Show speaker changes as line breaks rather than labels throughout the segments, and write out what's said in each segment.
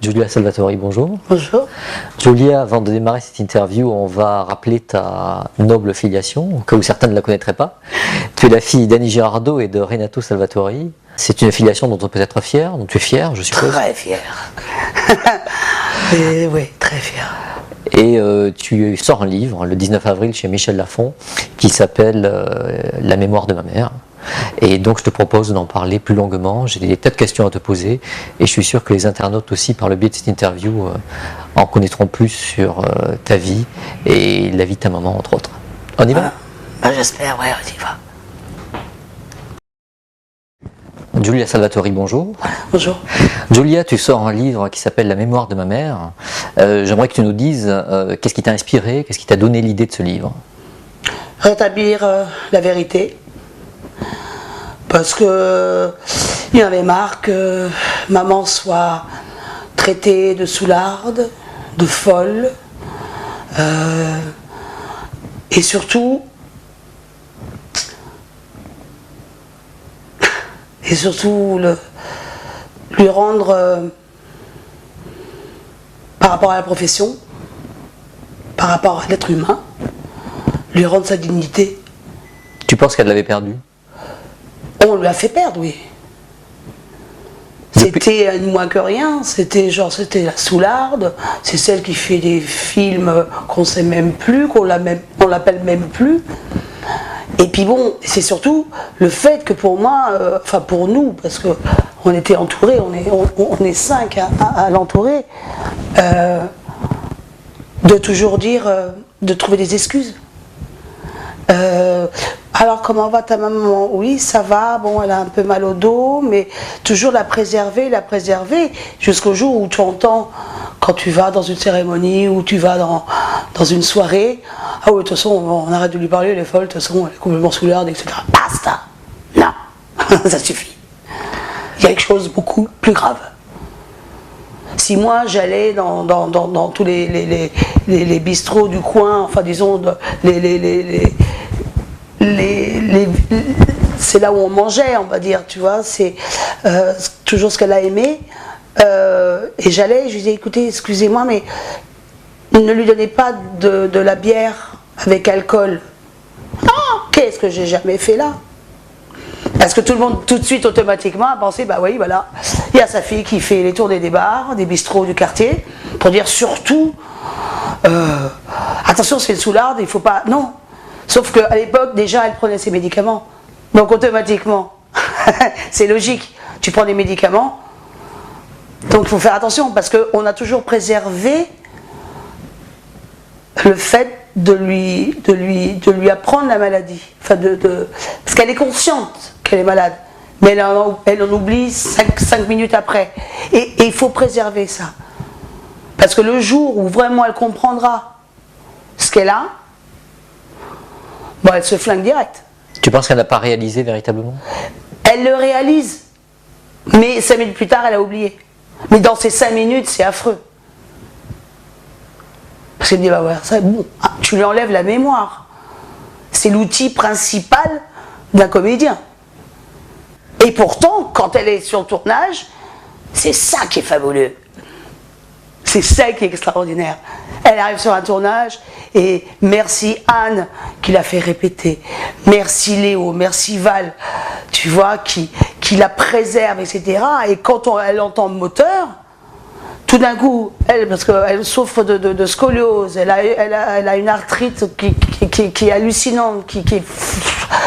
Julia Salvatori, bonjour.
Bonjour.
Julia, avant de démarrer cette interview, on va rappeler ta noble filiation, au cas où certains ne la connaîtraient pas. Tu es la fille d'Annie Girardot et de Renato Salvatori. C'est une filiation dont on peut être fier, dont tu es fier, je suppose.
Très fier. Oui, très fier.
Et tu sors un livre le 19 avril chez Michel Lafon qui s'appelle La mémoire de ma mère. Et donc je te propose d'en parler plus longuement. J'ai des tas de questions à te poser et je suis sûr que les internautes aussi, par le biais de cette interview, en connaîtront plus sur ta vie et la vie de ta maman, entre autres. On y va?
J'espère, ouais, on y va.
Julia Salvatori, bonjour.
Bonjour.
Julia, tu sors un livre qui s'appelle La mémoire de ma mère. J'aimerais que tu nous dises qu'est-ce qui t'a inspiré, qu'est-ce qui t'a donné l'idée de ce livre?
Rétablir la vérité. Parce que il y en avait marre que maman soit traitée de soûlarde, de folle. Et surtout, lui rendre, par rapport à la profession, par rapport à l'être humain, lui rendre sa dignité.
Tu penses qu'elle l'avait perdu?
On lui a fait perdre, oui. C'était une moins que rien, c'était la soûlarde, c'est celle qui fait des films qu'on sait même plus, on l'appelle même plus. Et puis bon, c'est surtout le fait que pour moi, enfin pour nous, parce qu'on était entourés, on est 5 à l'entourer, de toujours dire, de trouver des excuses. Alors comment va ta maman? Oui, ça va, bon, elle a un peu mal au dos, mais toujours la préserver, jusqu'au jour où tu entends, quand tu vas dans une cérémonie, ou tu vas dans une soirée, ah oui, de toute façon, on arrête de lui parler, elle est folle, de toute façon, elle est complètement soûlarde, etc. Basta! Non, ça suffit. Il y a quelque chose de beaucoup plus grave. Si moi j'allais dans tous les bistrots du coin, enfin disons, c'est là où on mangeait, on va dire, tu vois, c'est toujours ce qu'elle a aimé. Et j'allais, je lui disais, écoutez, excusez-moi, mais ne lui donnez pas de la bière avec alcool. Ah, qu'est-ce que j'ai jamais fait là? Parce que tout le monde, tout de suite, automatiquement, a pensé, bah oui, voilà, il y a sa fille qui fait les tournées des bars, des bistrots du quartier, pour dire surtout, attention, c'est une soûlarde, il faut pas, non. Sauf qu'à l'époque, déjà, elle prenait ses médicaments. Donc, automatiquement, c'est logique, tu prends des médicaments, donc il faut faire attention, parce qu'on a toujours préservé le fait de lui apprendre la maladie. Enfin, parce qu'elle est consciente qu'elle est malade, mais elle en oublie 5 minutes après. Et il faut préserver ça. Parce que le jour où vraiment elle comprendra ce qu'elle a, bon, elle se flingue direct.
Tu penses qu'elle n'a pas réalisé véritablement?
Elle le réalise, mais 5 minutes plus tard, elle a oublié. Mais dans ces 5 minutes, c'est affreux. Parce qu'elle me dit, bah ouais, ça, bon, tu lui enlèves la mémoire. C'est l'outil principal d'un comédien. Et pourtant, quand elle est sur le tournage, c'est ça qui est fabuleux. C'est ça qui est extraordinaire. Elle arrive sur un tournage et merci Anne qui l'a fait répéter. Merci Léo, merci Val, tu vois, qui la préserve, etc. Et quand elle entend le moteur, tout d'un coup, elle, parce qu'elle souffre de scoliose, elle a une arthrite qui est hallucinante, qui est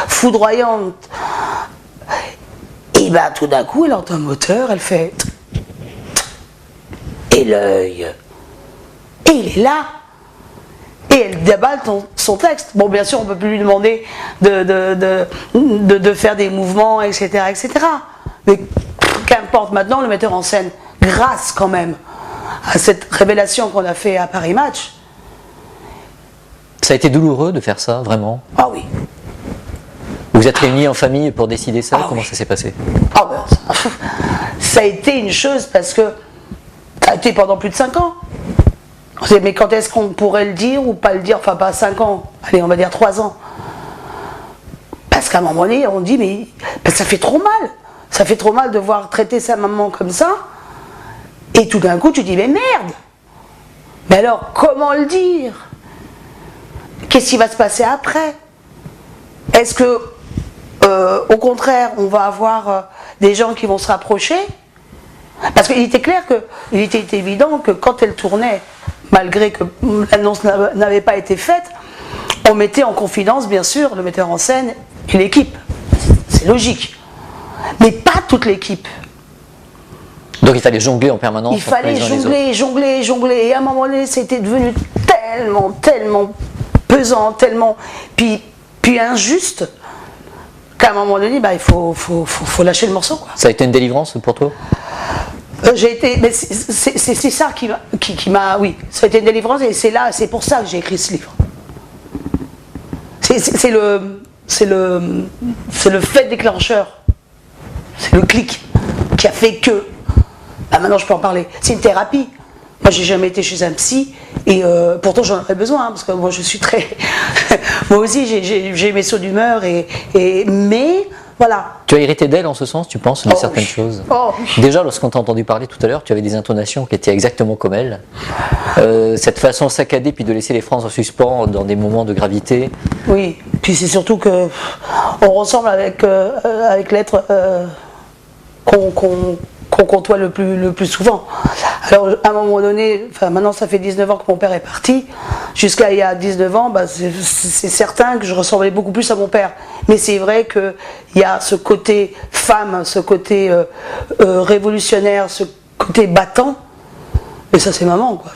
foudroyante. Et bien tout d'un coup, elle entend un moteur, elle fait... Et l'œil. Et il est là. Et elle déballe son texte. Bon, bien sûr, on ne peut plus lui demander de faire des mouvements, etc., etc. Mais qu'importe, maintenant, le metteur en scène, grâce quand même à cette révélation qu'on a fait à Paris Match.
Ça a été douloureux de faire ça, vraiment?
Ah oui.
Vous êtes réunis en famille pour décider ça? Comment
oui.
Ça s'est passé?
Ah ben, ça a été une chose parce que ça a été pendant plus de 5 ans. Mais quand est-ce qu'on pourrait le dire ou pas le dire? Enfin, pas 5 ans, allez, on va dire 3 ans. Parce qu'à un moment donné, on dit, mais ça fait trop mal. Ça fait trop mal de voir traiter sa maman comme ça. Et tout d'un coup, tu dis, mais merde! Mais alors, comment le dire? Qu'est-ce qui va se passer après? Est-ce que, au contraire, on va avoir des gens qui vont se rapprocher? Parce qu'il était clair il était évident que quand elle tournait, malgré que l'annonce n'avait pas été faite, on mettait en confidence, bien sûr, le metteur en scène et l'équipe. C'est logique. Mais pas toute l'équipe.
Donc il fallait jongler en permanence.
Il fallait jongler. Et à un moment donné, c'était devenu tellement pesant, puis injuste, qu'à un moment donné, il faut lâcher le morceau, quoi.
Ça a été une délivrance pour toi?
J'ai été, mais c'est ça qui m'a, oui, ça a été une délivrance, et c'est pour ça que j'ai écrit ce livre. C'est le fait déclencheur, c'est le clic qui a fait que. Maintenant je peux en parler. C'est une thérapie. Moi j'ai jamais été chez un psy, et pourtant j'en aurais besoin, parce que moi je suis très. Moi aussi j'ai mes sauts d'humeur, mais voilà.
Tu as hérité d'elle en ce sens, tu penses, de certaines choses? Déjà, lorsqu'on t'a entendu parler tout à l'heure, tu avais des intonations qui étaient exactement comme elle. Cette façon saccadée, puis de laisser les phrases en suspens dans des moments de gravité.
Oui, puis c'est surtout que on ressemble avec l'être qu'on côtoie le plus souvent. Alors à un moment donné, maintenant ça fait 19 ans que mon père est parti, jusqu'à il y a 19 ans, c'est certain que je ressemblais beaucoup plus à mon père. Mais c'est vrai qu'il y a ce côté femme, ce côté révolutionnaire, ce côté battant, et ça c'est maman, quoi.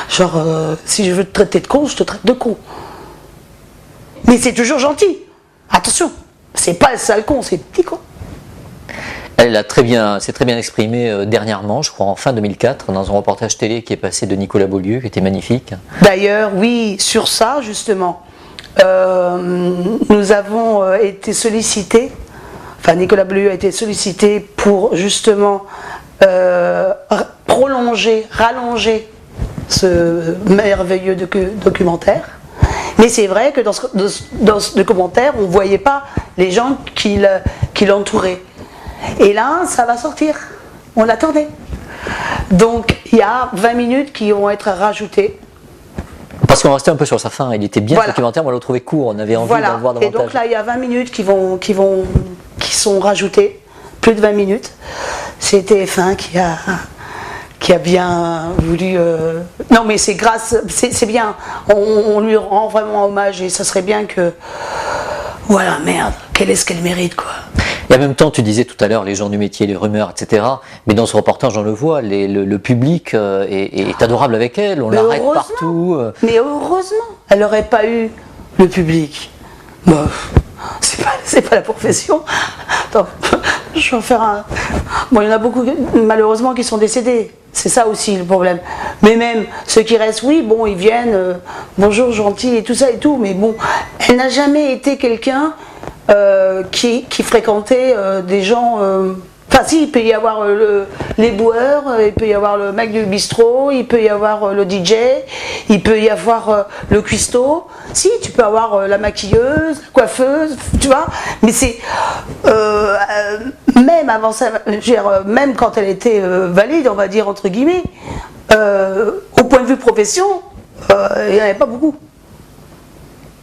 Genre, si je veux te traiter de con, je te traite de con. Mais c'est toujours gentil. Attention, c'est pas le sale con, c'est le petit con.
Elle s'est très bien exprimée dernièrement, je crois en fin 2004, dans un reportage télé qui est passé de Nicolas Beaulieu, qui était magnifique.
D'ailleurs, oui, sur ça justement, nous avons été sollicités, Nicolas Beaulieu a été sollicité pour justement rallonger ce merveilleux documentaire. Mais c'est vrai que dans ce documentaire, on ne voyait pas les gens qui l'entouraient. Et là, ça va sortir. On l'attendait. Donc, il y a 20 minutes qui vont être rajoutées.
Parce qu'on restait un peu sur sa fin. Il était bien documentaire, mais on l'a trouvé court. On avait envie d'en voir davantage.
Et donc là, il y a 20 minutes qui sont rajoutées. Plus de 20 minutes. C'est TF1 qui a bien voulu... Non, mais c'est grâce... C'est bien. On lui rend vraiment hommage, et ça serait bien que... Voilà, merde. Quel est-ce qu'elle mérite, quoi.
Et en même temps, tu disais tout à l'heure les gens du métier, les rumeurs, etc. Mais dans ce reportage, on le voit, le public est adorable avec elle, on l'arrête partout.
Mais heureusement, elle n'aurait pas eu le public. Bon, c'est pas la profession. Attends, je vais en faire un... Bon, il y en a beaucoup, malheureusement, qui sont décédés. C'est ça aussi le problème. Mais même ceux qui restent, oui, bon, ils viennent, bonjour, gentil, et tout ça et tout. Mais bon, elle n'a jamais été quelqu'un qui fréquentait des gens... Enfin si, il peut y avoir les boueurs, il peut y avoir le mec du bistrot, il peut y avoir le DJ, il peut y avoir le cuistot. Si, tu peux avoir la maquilleuse, la coiffeuse, tu vois. Mais c'est... même avant ça, même quand elle était valide, on va dire, entre guillemets, au point de vue profession, il n'y en avait pas beaucoup.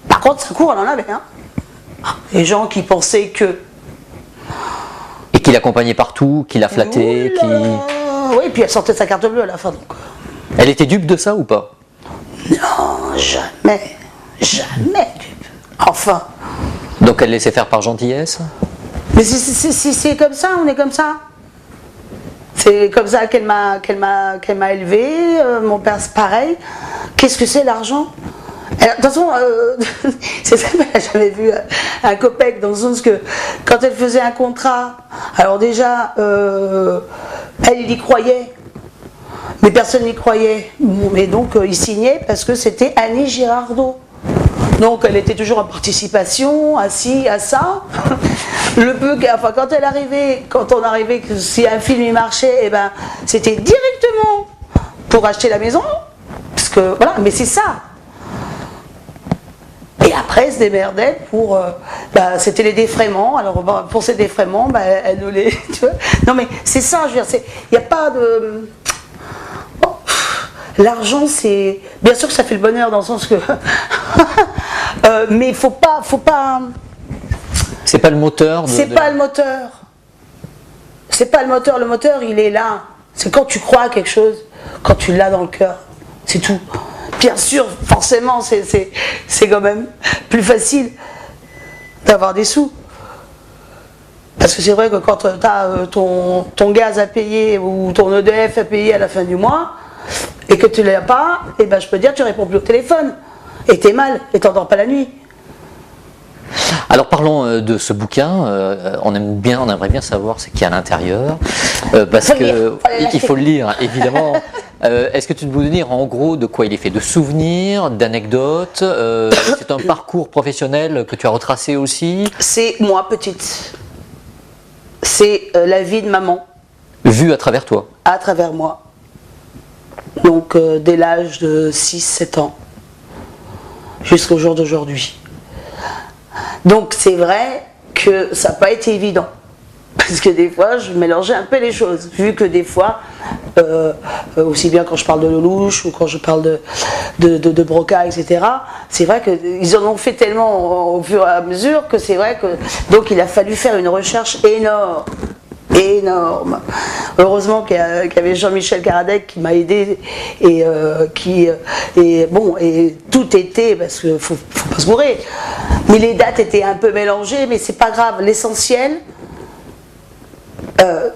Par contre, ça court, elle en avait, hein. Les gens qui pensaient que...
Et qui l'accompagnait partout, qui la flattait,
Oui, puis elle sortait sa carte bleue à la fin. Donc...
Elle était dupe de ça ou pas?
Non, jamais. Jamais dupe. Enfin.
Donc elle laissait faire par gentillesse?
Mais c'est comme ça, on est comme ça. C'est comme ça qu'elle m'a élevée, mon père c'est pareil. Qu'est-ce que c'est l'argent? De toute façon, c'est ça qu'elle n'a jamais vu un copec, dans le sens que quand elle faisait un contrat, alors déjà, elle y croyait, mais personne n'y croyait. Mais donc, il signait parce que c'était Annie Girardot. Donc, elle était toujours en participation, à ci, à ça. Le peu, enfin, quand on arrivait, que si un film y marchait, eh ben, c'était directement pour acheter la maison, parce que voilà, mais c'est ça. Et après, elle se démerdait pour. C'était les défraiements. Alors, pour ces défraiements, elle nous les. Tu vois, non, mais c'est ça, je veux dire, il n'y a pas de. Bon, l'argent, c'est. Bien sûr que ça fait le bonheur dans le sens que. Mais faut pas.
C'est pas le moteur.
C'est pas le moteur. C'est pas le moteur. Le moteur, il est là. C'est quand tu crois à quelque chose, quand tu l'as dans le cœur. C'est tout. Bien sûr, forcément, c'est quand même plus facile d'avoir des sous. Parce que c'est vrai que quand tu as ton gaz à payer ou ton EDF à payer à la fin du mois, et que tu ne l'as pas, et je peux te dire, tu réponds plus au téléphone. Et t'es mal, et t'endors pas la nuit.
Alors parlons de ce bouquin, on aimerait bien savoir ce qu'il y a à l'intérieur, parce qu'il faut le lire, évidemment. Est-ce que tu peux nous dire en gros de quoi il est fait? De souvenirs, d'anecdotes? C'est un parcours professionnel que tu as retracé aussi?
C'est moi petite. C'est la vie de maman.
Vue à travers toi?
À travers moi. Donc dès l'âge de 6-7 ans, jusqu'au jour d'aujourd'hui. Donc c'est vrai que ça n'a pas été évident. Parce que des fois, je mélangeais un peu les choses. Vu que des fois, aussi bien quand je parle de Lelouch ou quand je parle de Broca, etc., c'est vrai qu'ils en ont fait tellement au fur et à mesure que c'est vrai que... Donc il a fallu faire une recherche énorme. Énorme. Heureusement qu'il y avait Jean-Michel Karadec qui m'a aidé et tout était, parce qu'il faut pas se bourrer, mais les dates étaient un peu mélangées, mais c'est pas grave. L'essentiel,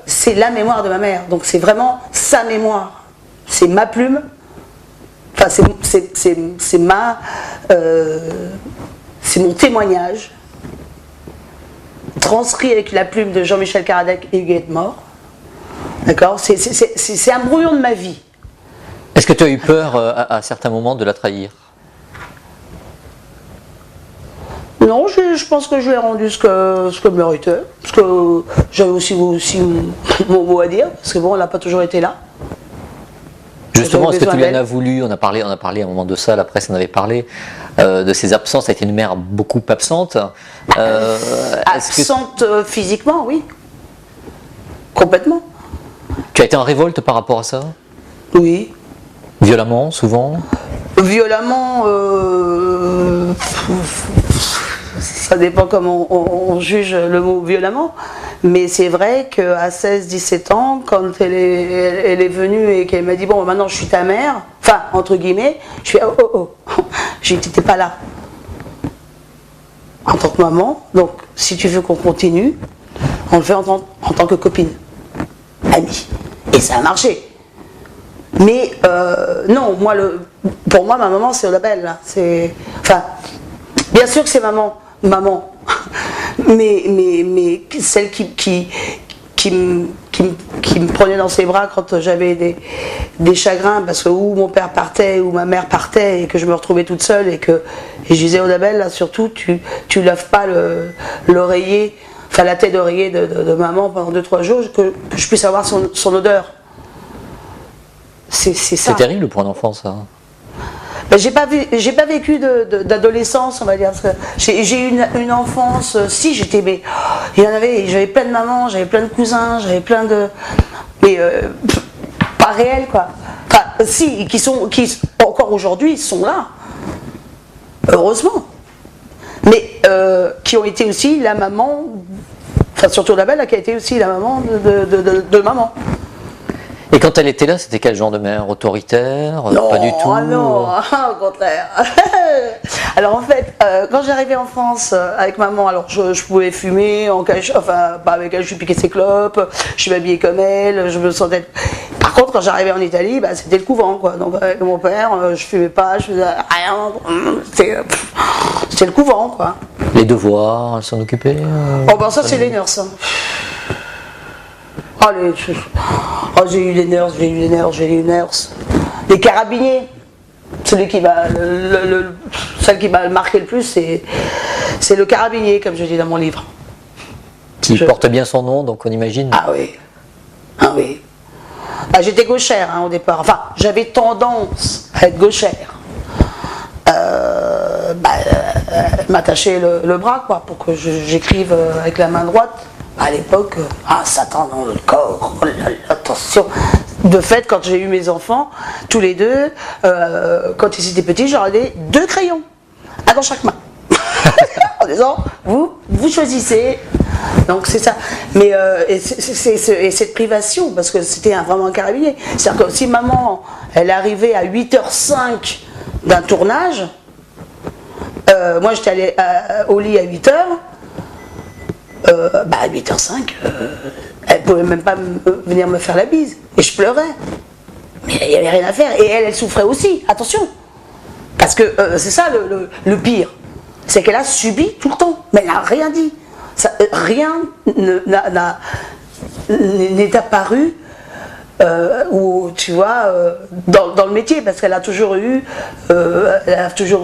c'est la mémoire de ma mère. Donc c'est vraiment sa mémoire. C'est ma plume. Enfin, c'est mon témoignage transcrit avec la plume de Jean-Michel Karadec et Huguette Mort. D'accord, c'est un brouillon de ma vie.
Est-ce que tu as eu peur à certains moments de la trahir?
Non, je pense que je lui ai rendu ce que méritait. Parce que j'avais aussi mon mot à dire. Parce que bon, elle n'a pas toujours été là.
Justement, est-ce que tu lui en as voulu? On a parlé à un moment de ça, la presse en avait parlé, de ses absences. Ça a été une mère beaucoup absente.
Absente physiquement, oui. Complètement.
Tu as été en révolte par rapport à ça?
Oui.
Violemment, souvent?
Violemment, ça dépend comment on juge le mot violemment. Mais c'est vrai qu'à 16-17 ans, quand elle est venue et qu'elle m'a dit « Bon, maintenant je suis ta mère », enfin, entre guillemets, je fais « Oh. » J'ai dit « T'étais pas là. » En tant que maman, donc si tu veux qu'on continue, on le fait en tant que copine, amie. Et ça a marché. Mais non, pour moi, ma maman, c'est Odabel. Enfin, bien sûr que c'est maman, mais celle qui me prenait dans ses bras quand j'avais des chagrins, parce que ou mon père partait ou ma mère partait et que je me retrouvais toute seule et je disais Odabel, là surtout, tu laves pas l'oreiller, enfin la tête d'oreiller de maman pendant 2-3 jours, que je puisse avoir son odeur. C'est ça.
C'est terrible pour un enfant, ça.
Ben, j'ai pas vécu d'adolescence, on va dire. J'ai eu une enfance. Si j'étais, il y en avait. J'avais plein de mamans, j'avais plein de cousins, j'avais plein de, mais pas réels quoi. Enfin, si, qui encore aujourd'hui sont là, heureusement. Mais qui ont été aussi la maman. Enfin, surtout la belle, qui a été aussi la maman de maman.
Et quand elle était là, c'était quel genre de mère? Autoritaire?
Non,
pas du tout?
Non, au contraire. Alors en fait, quand j'arrivais en France avec maman, alors je pouvais fumer, enfin pas avec elle, je piquais ses clopes, je m'habillais comme elle, je me sentais... Par contre, quand j'arrivais en Italie, c'était le couvent, quoi. Donc avec mon père, je fumais pas, je faisais rien, c'était le couvent, quoi.
Les devoirs, elle s'en occupait?
Oh ben ça c'est les nurses. Hein. J'ai eu des nurses, les carabiniers. Celle qui m'a marqué le plus, c'est le carabinier, comme je dis dans mon livre.
Qui porte bien son nom, donc on imagine.
Ah oui. J'étais gauchère au départ. Enfin, j'avais tendance à être gauchère. elle m'attachait le bras, quoi, pour que j'écrive avec la main droite. À l'époque, Satan dans le corps, oh là là, attention. De fait, quand j'ai eu mes enfants, tous les deux, quand ils étaient petits, j'aurais des 2 crayons, dans chaque main. En disant, vous choisissez. Donc c'est ça. Mais et cette privation, parce que c'était vraiment un carabinier. C'est-à-dire que si maman, elle arrivait à 8h05 d'un tournage, moi j'étais allée au lit à 8h, à 8h05, elle pouvait même pas venir me faire la bise. Et je pleurais. Mais il n'y avait rien à faire. Et elle souffrait aussi, attention. Parce que c'est ça le pire. C'est qu'elle a subi tout le temps. Mais elle n'a rien dit. Rien n'est apparu ou tu vois dans le métier, parce qu'elle a toujours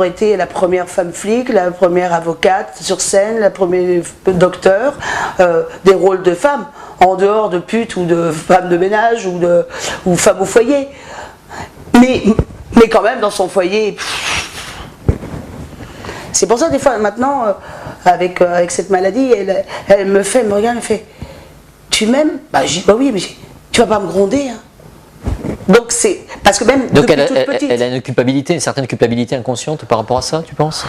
été la première femme flic, la première avocate sur scène, la première docteur, des rôles de femmes en dehors de pute ou de femme de ménage ou femme au foyer, mais quand même dans son foyer. C'est pour ça des fois maintenant avec cette maladie, elle me regarde, elle me fait, tu m'aimes? Je dis oui, mais tu vas pas me gronder, hein. Donc c'est parce que même
donc
depuis toute petite,
elle a une certaine culpabilité inconsciente par rapport à ça, tu penses?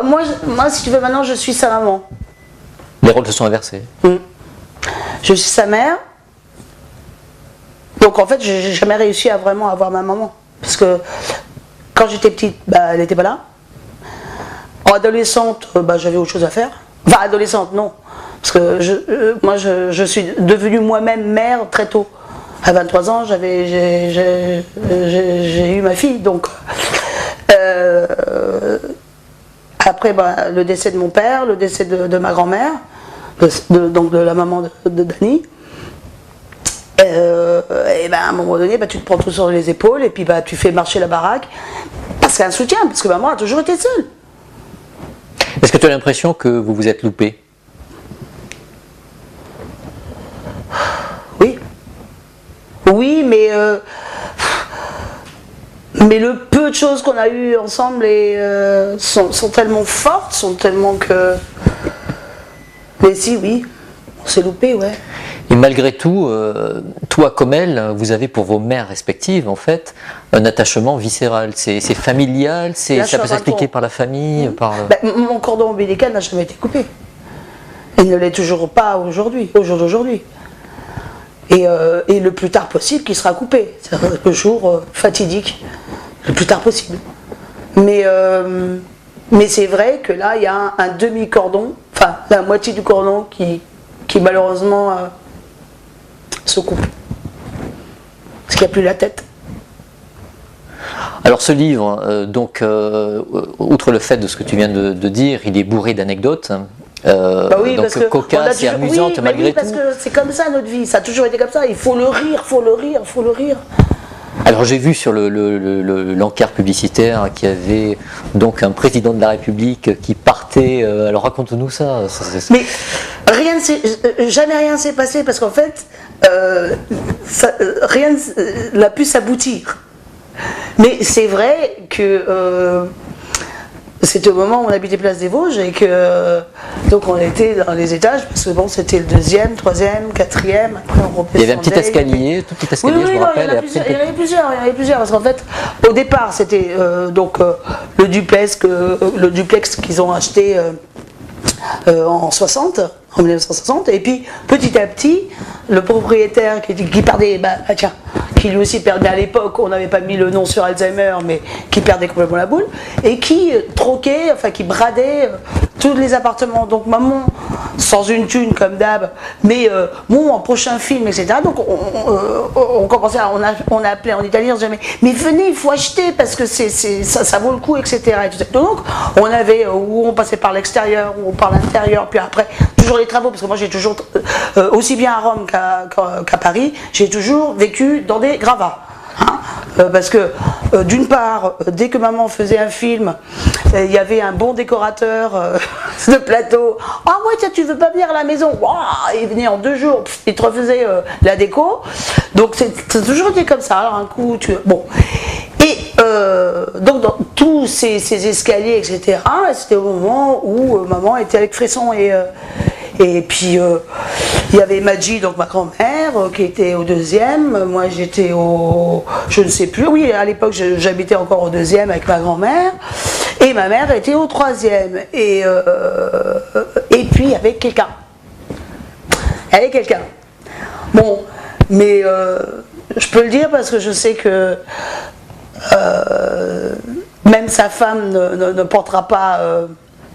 Moi si tu veux, maintenant je suis sa maman.
Les rôles se sont inversés.
Je suis sa mère. Donc en fait, j'ai jamais réussi à vraiment avoir ma maman, parce que quand j'étais petite, elle n'était pas là. En adolescente, j'avais autre chose à faire. Enfin, adolescente, non. Parce que je suis devenue moi-même mère très tôt. À 23 ans, j'ai eu ma fille. Donc, après, le décès de mon père, le décès de ma grand-mère, donc de la maman de Dany. Et à un moment donné, tu te prends tout sur les épaules et puis tu fais marcher la baraque. Parce qu'un soutien, parce que maman a toujours été seule.
Est-ce que tu as l'impression que vous vous êtes loupé?
Oui. Oui, mais le peu de choses qu'on a eues ensemble sont tellement fortes, sont tellement que... Mais si, oui, on s'est loupé, ouais.
Et malgré tout, toi comme elle, vous avez pour vos mères respectives, en fait, un attachement viscéral. C'est familial, ça peut s'expliquer par la famille,
mon cordon ombilical n'a jamais été coupé. Il ne l'est toujours pas aujourd'hui, au jour d'aujourd'hui. Et le plus tard possible qu'il sera coupé. C'est le jour fatidique, le plus tard possible. Mais c'est vrai que là, il y a un demi-cordon, enfin la moitié du cordon qui malheureusement se coupe. Parce qu'il n'y a plus la tête.
Alors ce livre, outre le fait de ce que tu viens de dire, il est bourré d'anecdotes.
Oui,
donc cocasse et amusante malgré tout.
Parce que c'est comme ça notre vie, ça a toujours été comme ça, il faut le rire, faut le rire, faut le rire.
Alors j'ai vu sur l'encart publicitaire qu'il y avait donc un président de la République qui partait, alors raconte-nous ça.
Mais jamais rien s'est passé parce qu'en fait, rien n'a pu s'aboutir. Mais c'est vrai que c'était au moment où on habitait Place des Vosges et que donc on était dans les étages parce que bon c'était le 2e, 3e, 4e, après on repassait.
Il y avait un petit escalier, tout petit escalier, je me rappelle.
Il y en avait plusieurs parce qu'en fait au départ c'était le duplex qu'ils ont acheté en 1960, et puis petit à petit le propriétaire qui perdait, qui lui aussi perdait à l'époque, on n'avait pas mis le nom sur Alzheimer, mais qui perdait complètement la boule, et qui troquait, qui bradait tous les appartements. Donc maman, sans une thune comme d'hab, mais en prochain film, etc. Donc on commençait, on a appelé en italien, on disait mais venez, il faut acheter parce que ça vaut le coup, etc. Et tout ça. Donc on avait, où on passait par l'extérieur, ou par l'intérieur, puis après toujours les travaux, parce que moi j'ai toujours, aussi bien à Rome qu'à Paris, j'ai toujours vécu dans des gravats. Parce que d'une part, dès que maman faisait un film, il y avait un bon décorateur de plateau. Ah ouais, tiens, tu veux pas venir à la maison? Il venait en 2 jours, il te refaisait la déco. Donc c'est toujours été comme ça. Alors un coup, bon. Et donc dans tous ces escaliers, etc., c'était au moment où maman était avec Fresson. Et puis il y avait Madji, donc ma grand-mère, qui était au deuxième. Moi j'étais au... je ne sais plus. Oui, à l'époque j'habitais encore au deuxième avec ma grand-mère. Et ma mère était au troisième. Et puis avec quelqu'un. Avec quelqu'un. Bon, mais je peux le dire parce que je sais que même sa femme ne portera pas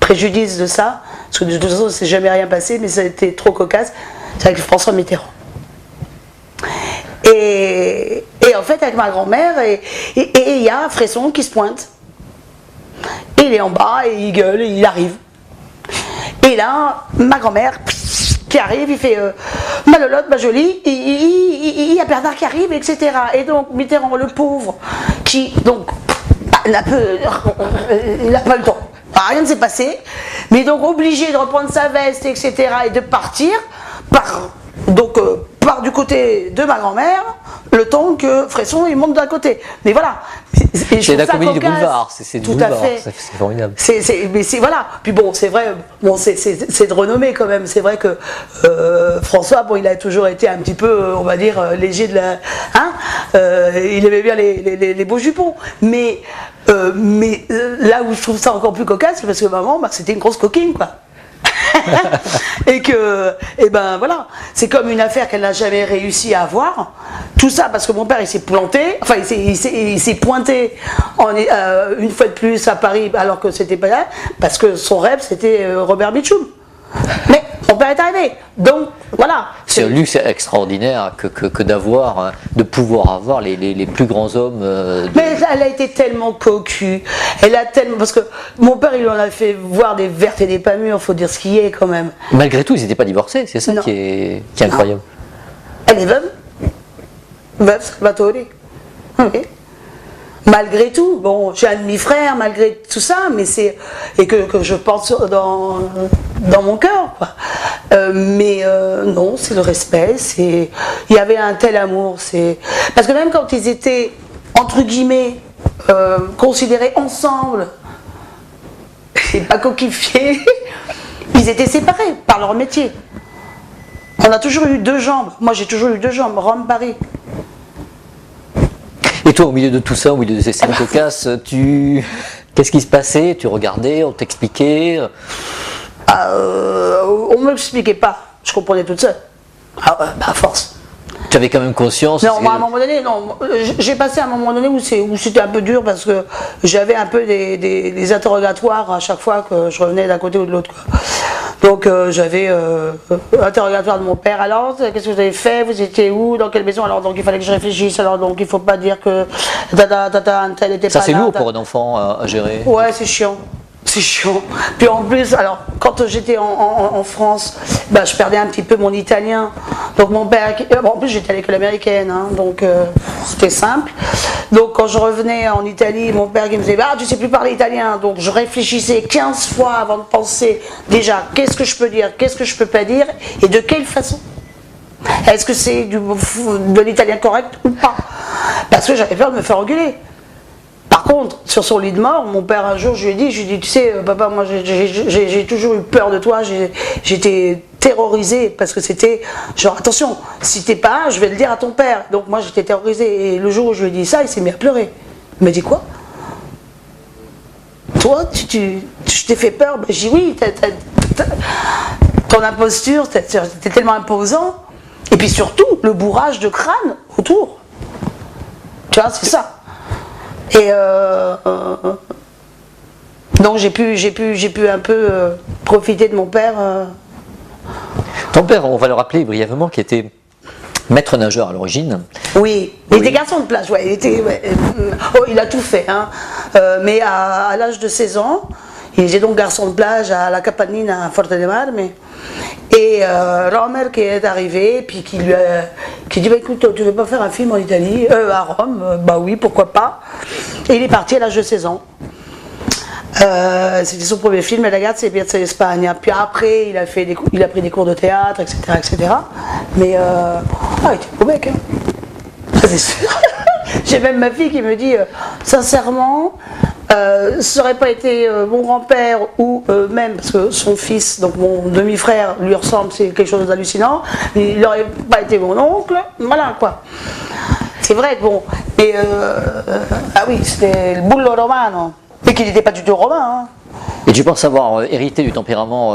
préjudice de ça, parce que de toute façon, c'est jamais rien passé, mais ça a été trop cocasse. C'est avec François Mitterrand. Et en fait, avec ma grand-mère, et il y a Fresson qui se pointe. Et il est en bas, et il gueule, et il arrive. Et là, ma grand-mère qui arrive, il fait ma lolotte, ma jolie, il y a Bernard qui arrive, etc. Et donc, Mitterrand, le pauvre, qui, donc, il n'a pas le temps. Rien ne s'est passé, mais donc obligé de reprendre sa veste, etc. et de partir par du côté de ma grand-mère, le temps que Fresson il monte d'un côté. Mais voilà.
C'est la comédie du boulevard, c'est du boulevard, c'est formidable.
Mais voilà. Puis bon, c'est vrai, bon, c'est de renommée quand même. C'est vrai que François, bon, il a toujours été un petit peu, on va dire, léger de la. Hein, il aimait bien les beaux jupons. Mais là où je trouve ça encore plus cocasse, c'est parce que maman, bah, c'était une grosse coquine, quoi. Et ben voilà, c'est comme une affaire qu'elle n'a jamais réussi à avoir. Tout ça parce que mon père il s'est planté, enfin il s'est pointé une fois de plus à Paris alors que c'était pas là, parce que son rêve c'était Robert Mitchum. Mais mon père est arrivé, donc voilà.
C'est un luxe extraordinaire que d'avoir, de pouvoir avoir les plus grands hommes.
Mais elle a été tellement cocu, elle a tellement, parce que mon père il en a fait voir des vertes et des pas mûres, faut dire ce qui est quand même.
Malgré tout, ils n'étaient pas divorcés, c'est ça qui est incroyable.
Elle est veuve Salvatore. Oui. Malgré tout, bon, j'ai un demi-frère, malgré tout ça, mais c'est. Et que je porte dans mon cœur, quoi. Mais non, c'est le respect, c'est. Il y avait un tel amour, c'est. Parce que même quand ils étaient, entre guillemets, considérés ensemble, et pas coquifiés, ils étaient séparés par leur métier. On a toujours eu deux jambes. Moi, j'ai toujours eu deux jambes, Rome-Paris.
Et toi, au milieu de tout ça, au milieu de ces scènes cocasses, qu'est-ce qui se passait? Tu regardais, on t'expliquait?
On ne me l'expliquait pas. Je comprenais toute seule. À force.
Tu avais quand même conscience?
Non, moi, à un moment donné, non. J'ai passé à un moment donné où c'était un peu dur parce que j'avais un peu des interrogatoires à chaque fois que je revenais d'un côté ou de l'autre. Donc j'avais interrogatoire de mon père. Alors, qu'est-ce que vous avez fait? Vous étiez où? Dans quelle maison? Alors, donc il fallait que je réfléchisse. Alors, donc il ne faut pas dire que un tel était pas là.
Ça, c'est lourd pour un enfant à gérer.
Ouais, c'est chiant. C'est chiant. Puis en plus, alors, quand j'étais en France, bah, je perdais un petit peu mon italien. Donc mon père, en plus j'étais à l'école américaine, hein, donc c'était simple. Donc quand je revenais en Italie, mon père qui me disait « Ah, tu sais plus parler italien ». Donc je réfléchissais 15 fois avant de penser déjà qu'est-ce que je peux dire, qu'est-ce que je peux pas dire et de quelle façon. Est-ce que c'est de l'italien correct ou pas? Parce que j'avais peur de me faire engueuler. Par contre, sur son lit de mort, mon père un jour, je lui ai dit, tu sais, papa, moi j'ai toujours eu peur de toi, j'étais terrorisée parce que c'était genre, attention, si t'es pas un, je vais le dire à ton père. Donc moi j'étais terrorisée et le jour où je lui ai dit ça, il s'est mis à pleurer. Il m'a dit quoi? Toi, je t'ai fait peur? Ben, j'ai dit oui, ton imposture, t'es tellement imposant. Et puis surtout, le bourrage de crâne autour. Tu vois, c'est ça. Et donc j'ai pu un peu profiter de mon père.
Ton père, on va le rappeler brièvement, qui était maître nageur à l'origine.
Oui, il était garçon de plage, ouais, il a tout fait, hein. Mais à l'âge de 16 ans, il était donc garçon de plage à la Capanina à Forte de Marme. Et Romer qui est arrivé, puis qui dit bah, écoute, tu veux pas faire un film en Italie, à Rome? Bah oui, pourquoi pas. Et il est parti à l'âge de 16 ans. C'était son premier film, La Ragazza e Piazza di Spagna. Puis après, il a pris des cours de théâtre, etc. etc. Mais il était beau mec, hein. Ça c'est sûr. J'ai même ma fille qui me dit, sincèrement, ça aurait pas été mon grand-père ou même, parce que son fils, donc mon demi-frère, lui ressemble, c'est quelque chose d'hallucinant, il n'aurait pas été mon oncle, voilà quoi. C'est vrai que bon, mais ah oui, c'était le bullo romano, mais qu'il n'était pas du tout romain. Hein.
Et tu penses avoir hérité du tempérament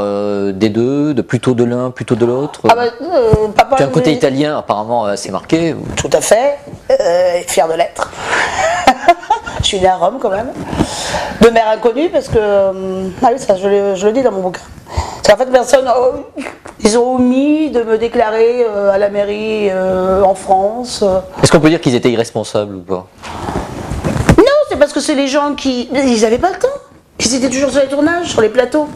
des deux, de plutôt de l'un, plutôt de l'autre?
Ah bah, papa,
tu as un côté italien apparemment assez marqué.
Tout à fait, fier de l'être. Je suis née à Rome quand même. De mère inconnue parce que, ah oui, ça je le dis dans mon bouquin. C'est en fait personne, ils ont omis de me déclarer à la mairie en France.
Est-ce qu'on peut dire qu'ils étaient irresponsables ou pas?
Non, c'est parce que c'est les gens qui, ils n'avaient pas le temps. Ils étaient toujours sur les tournages, sur les plateaux,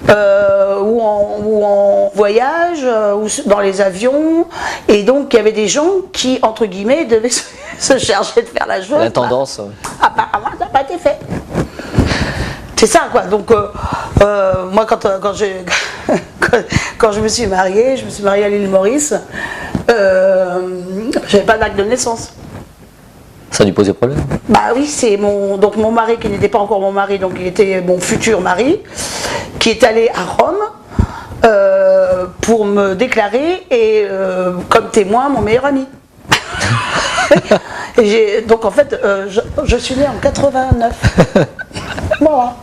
ou en voyage, ou dans les avions. Et donc, il y avait des gens qui, entre guillemets, devaient se charger de faire la chose.
La tendance.
Apparemment, ça n'a pas été fait. C'est ça, quoi. Donc, moi, quand je me suis mariée à l'île Maurice, j'avais pas d'acte de naissance.
Ça a dû poser problème?
Bah oui, c'est mon mari qui n'était pas encore mon mari, donc il était mon futur mari, qui est allé à Rome pour me déclarer et comme témoin mon meilleur ami. Donc en fait, je suis née en 89. Voilà.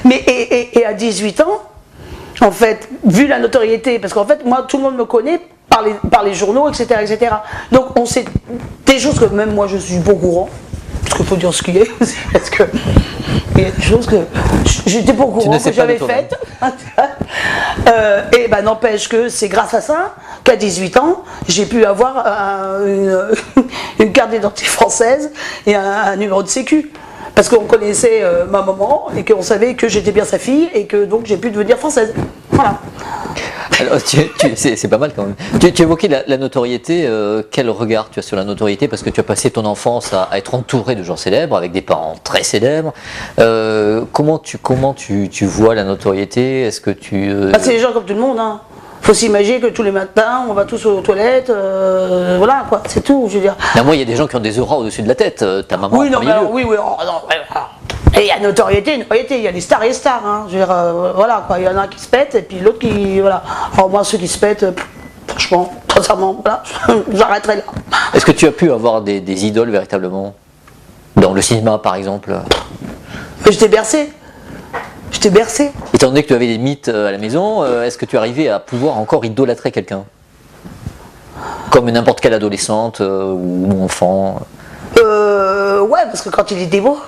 mais à 18 ans, en fait, vu la notoriété, parce qu'en fait, moi, tout le monde me connaît par les journaux, etc., etc. Donc, on sait des choses que même moi, je suis pas au courant, parce qu'il faut dire ce qu'il y a, parce que il y a des choses que j'étais pas au courant, que j'avais faites. Et ben, n'empêche que c'est grâce à ça qu'à 18 ans, j'ai pu avoir une carte d'identité française et un numéro de sécu. Parce qu'on connaissait ma maman et qu'on savait que j'étais bien sa fille et que donc j'ai pu devenir française. Voilà.
Alors, c'est pas mal quand même. Tu évoquais la notoriété. Quel regard tu as sur la notoriété? Parce que tu as passé ton enfance à être entouré de gens célèbres, avec des parents très célèbres. Comment tu vois la notoriété? Est-ce que tu...
c'est les gens comme tout le monde. Hein. Faut s'imaginer que tous les matins, on va tous aux toilettes, voilà quoi, c'est tout, je veux dire.
Non, moi, il y a des gens qui ont des auras au-dessus de la tête. Ta maman.
Oui, non, mais alors, oui, oh, non, et il y a notoriété, il y a des stars et stars. Hein. Je veux dire, voilà quoi, il y en a un qui se pète et puis l'autre qui, voilà. Alors moi, ceux qui se pètent, franchement, très sincèrement, voilà, j'arrêterai là.
Est-ce que tu as pu avoir des idoles véritablement dans le cinéma, par exemple?
Mais j'étais bercée.
Étant donné que tu avais des mythes à la maison, est-ce que tu arrivais à pouvoir encore idolâtrer quelqu'un? Comme n'importe quelle adolescente ou enfant?
Ouais, parce que quand il était beau,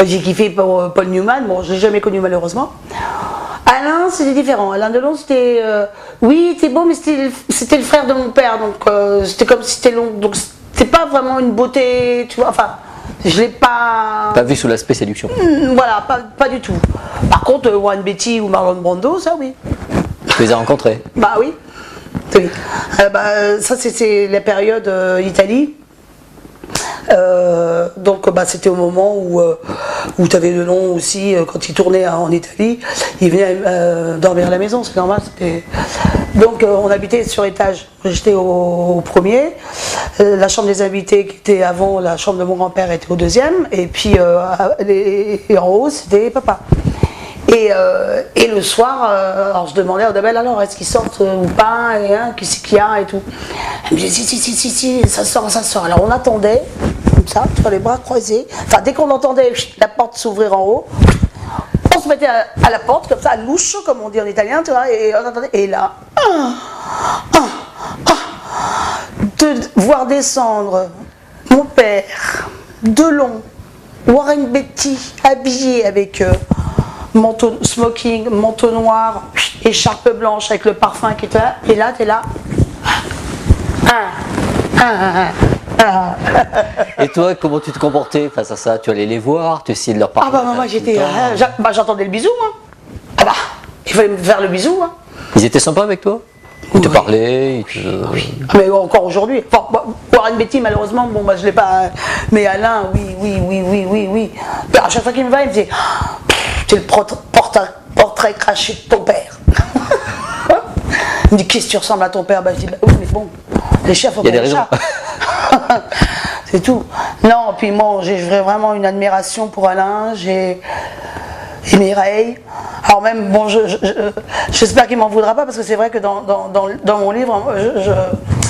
j'ai kiffé pour Paul Newman, bon, je l'ai jamais connu malheureusement. Alain, c'était différent. Alain Delon, c'était. Oui, il était beau, mais c'était le frère de mon père, donc c'était comme si c'était long. Donc c'était pas vraiment une beauté, tu vois, enfin. Je l'ai pas...
Pas vu sous l'aspect séduction.
Voilà, pas du tout. Par contre, Warren Beatty ou Marlon Brando, ça oui.
Tu les as rencontrés?
Bah oui. Oui. Ça, c'est la période Italie. Donc c'était au moment où tu avais Delon aussi, quand il tournait en Italie, il venait dormir à la maison, c'est normal. Donc on habitait sur étage, j'étais au premier, la chambre des invités qui était avant la chambre de mon grand-père était au deuxième, et puis et en haut c'était papa. Et le soir, alors je demandais à Odabel, alors est-ce qu'ils sortent ou pas, et qui c'est qu'il y a et tout. Elle me disait si, ça sort. Alors on attendait, comme ça, sur les bras croisés. Enfin, dès qu'on entendait la porte s'ouvrir en haut, on se mettait à la porte, comme ça, à louche, comme on dit en italien, tu vois, et on attendait. Et là, de voir descendre mon père, Delon, Warren Beatty, habillé avec manteau smoking, manteau noir, écharpe blanche avec le parfum qui était là, et là, t'es là.
Et toi, comment tu te comportais face à ça? Tu allais les voir, tu essayais de leur parler?
Ah bah moi j'étais, j'entendais le bisou, hein. Ah bah, il fallait me faire le bisou, hein.
Ils étaient sympas avec toi? Ils te parlaient,
oui. Mais encore aujourd'hui. Enfin, Warren Beatty, malheureusement, bon, je l'ai pas. Mais Alain, oui. À chaque fois qu'il me va, il me dit c'est le portrait craché de ton père. Il me dit qu'est-ce que tu ressembles à ton père? Je dis oui, mais bon, Les chats, faut
Il y a
pas
des
les
raisons.
chats. C'est tout. Non, puis moi, j'ai vraiment une admiration pour Alain, et Mireille. Alors même, bon, j'espère qu'il m'en voudra pas, parce que c'est vrai que dans mon livre,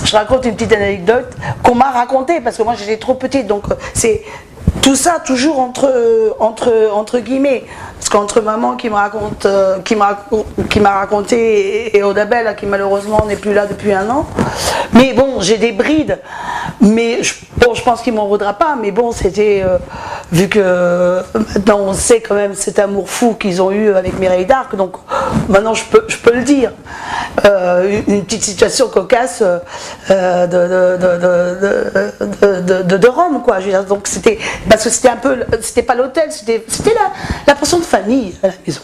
je raconte une petite anecdote qu'on m'a racontée, parce que moi j'étais trop petite, donc c'est tout ça toujours entre guillemets, parce qu'entre maman qui m'a raconté et Odabel qui malheureusement n'est plus là depuis 1 an, mais bon, j'ai des brides, mais je pense qu'il m'en voudra pas, mais bon, c'était vu que maintenant on sait quand même cet amour fou qu'ils ont eu avec Mireille d'Arc, donc maintenant je peux le dire. Une petite situation cocasse de Rome, quoi. Je veux dire, donc c'était, parce que c'était pas l'hôtel, c'était la portion de famille à la maison.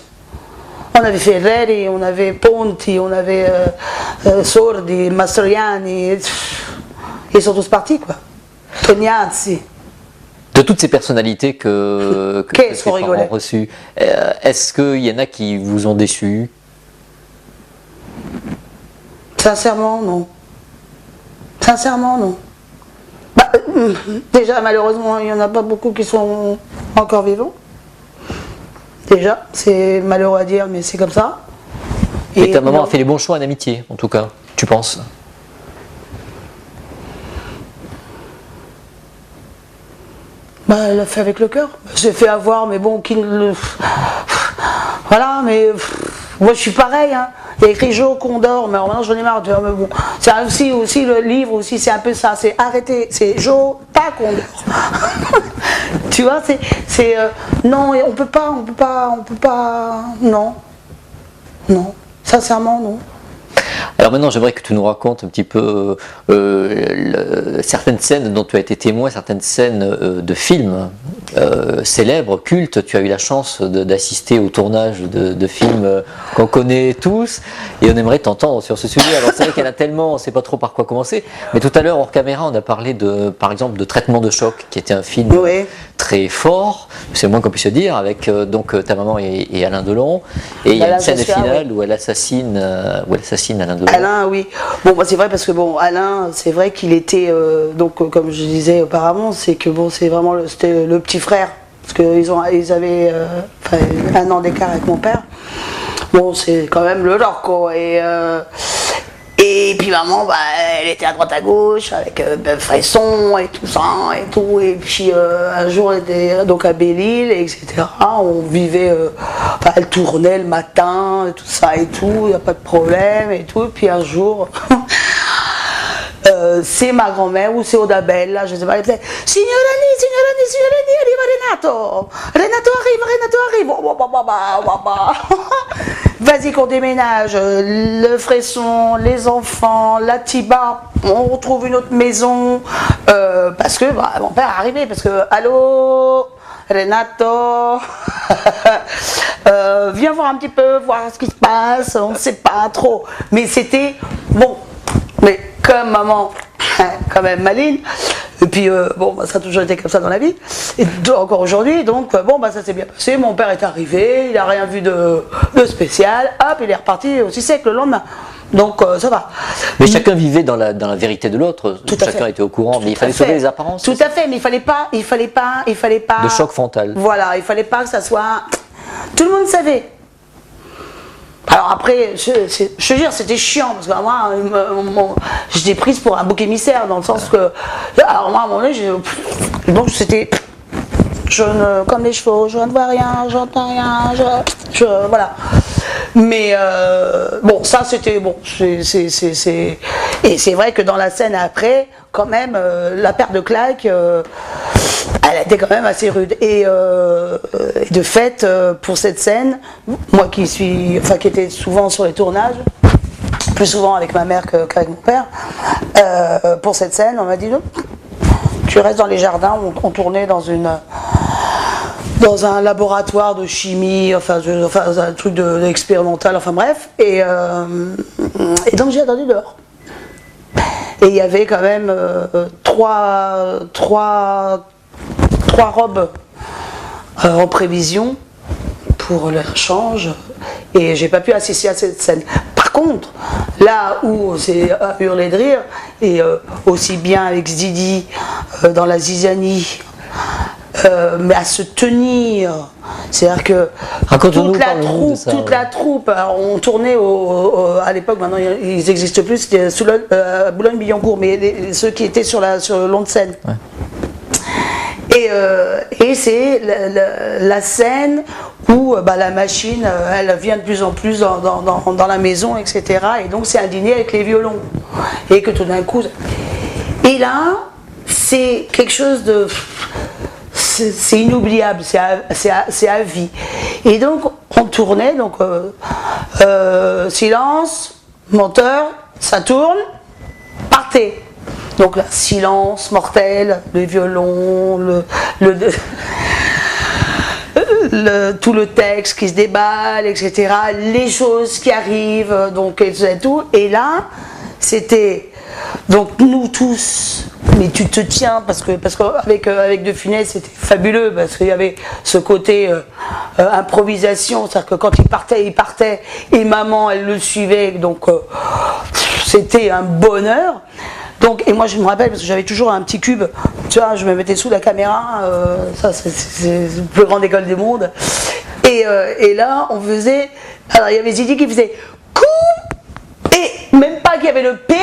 On avait Ferreri, on avait Ponti, on avait Sordi, Mastroianni, ils sont tous partis, quoi. Tognazzi.
De toutes ces personnalités que tes parents ont reçues, est-ce qu'il y en a qui vous ont déçu?
Sincèrement, non. Sincèrement, non. Déjà, malheureusement, il n'y en a pas beaucoup qui sont encore vivants. Déjà, c'est malheureux à dire, mais c'est comme ça.
Et ta maman a fait les bons choix en amitié, en tout cas, tu penses?
Elle l'a fait avec le cœur. J'ai fait avoir, mais bon, voilà, mais moi je suis pareil, hein. Il y a écrit Jo Condor, mais alors maintenant j'en ai marre. Mais bon, c'est aussi le livre aussi, c'est un peu ça, c'est arrêter, c'est Jo pas Condor. Tu vois, c'est non, on peut pas, non, sincèrement non.
Alors maintenant, j'aimerais que tu nous racontes un petit peu certaines scènes dont tu as été témoin, certaines scènes de films célèbres, cultes. Tu as eu la chance d'assister au tournage de films qu'on connaît tous, et on aimerait t'entendre sur ce sujet. Alors c'est vrai qu'il y en a tellement, on ne sait pas trop par quoi commencer, mais tout à l'heure, hors caméra, on a parlé par exemple de Traitement de choc, qui était un film très fort, c'est le moins qu'on puisse se dire, avec donc ta maman et Alain Delon, et il y a une scène finale où elle assassine Alain Delon.
Alain, oui. Bon, c'est vrai, parce que bon, Alain, c'est vrai qu'il était, donc comme je disais auparavant, c'est que bon, c'est vraiment c'était le petit frère, parce qu'ils avaient 1 an d'écart avec mon père. Bon, c'est quand même le Rocco, et puis maman, elle était à droite à gauche avec Fresson et tout ça et tout. Et puis un jour, elle était donc à Belle-Île, etc. On vivait, elle tournait le matin, et tout ça et tout, il n'y a pas de problème et tout. Et puis un jour, c'est ma grand-mère ou c'est Odabel, là, je sais pas, elle disait Signorani, arriva Renato. Renato arrive. Vas-y qu'on déménage, le Fresson, les enfants, la Tiba, on retrouve une autre maison, parce que mon père est arrivé, parce que allô Renato, viens voir un petit peu, voir ce qui se passe, on ne sait pas trop, mais c'était bon, mais comme maman, quand même maligne, et puis ça a toujours été comme ça dans la vie, et encore aujourd'hui, donc ça s'est bien passé, mon père est arrivé, il n'a rien vu de spécial, hop, il est reparti aussi sec le lendemain, donc ça va.
Mais chacun vivait dans la vérité de l'autre, chacun était au courant, mais il fallait sauver les apparences.
Tout à fait, mais il fallait pas.
De choc frontal.
Voilà, il fallait pas que ça soit. Tout le monde savait. Alors après, je veux dire, c'était chiant, parce que moi, j'étais prise pour un bouc émissaire, dans le sens que. Alors moi, à un moment donné, donc c'était. Comme les chevaux, je ne vois rien, j'entends rien, voilà. Mais ça c'était bon. Et c'est vrai que dans la scène après, quand même, la paire de claques, elle était quand même assez rude. Et de fait, pour cette scène, moi qui étais souvent sur les tournages, plus souvent avec ma mère qu'avec mon père, pour cette scène, on m'a dit non, tu restes dans les jardins. On tournait dans un laboratoire de chimie, un truc expérimental, enfin bref, et donc j'ai attendu dehors. Et il y avait quand même trois robes en prévision pour le change, et j'ai pas pu assister à cette scène. Par Par contre, là où c'est à hurler de rire, et aussi bien avec Zidi dans la zizanie, mais à se tenir, c'est-à-dire que toute la troupe, alors on tournait à l'époque, maintenant ils n'existent plus, c'était à Boulogne-Billancourt, mais ceux qui étaient sur le long de Seine. Ouais. Et c'est la scène où la machine, elle vient de plus en plus dans la maison, etc. Et donc c'est un dîner avec les violons. Et que tout d'un coup... Et là, c'est quelque chose de... C'est inoubliable, c'est à vie. Et donc on tournait, donc silence, monteur, ça tourne, partez. Donc là, silence mortel, le violon, tout le texte qui se déballe, etc. Les choses qui arrivent, donc et tout. Et là, c'était donc nous tous. Mais tu te tiens parce qu'avec De Funès c'était fabuleux parce qu'il y avait ce côté improvisation, c'est-à-dire que quand il partait et maman elle le suivait, donc c'était un bonheur. Donc, et moi je me rappelle parce que j'avais toujours un petit cube, tu vois, je me mettais sous la caméra, ça c'est la plus grande école du monde. Et là on faisait, alors il y avait Zidi qui faisait coupe et même pas qu'il y avait le P.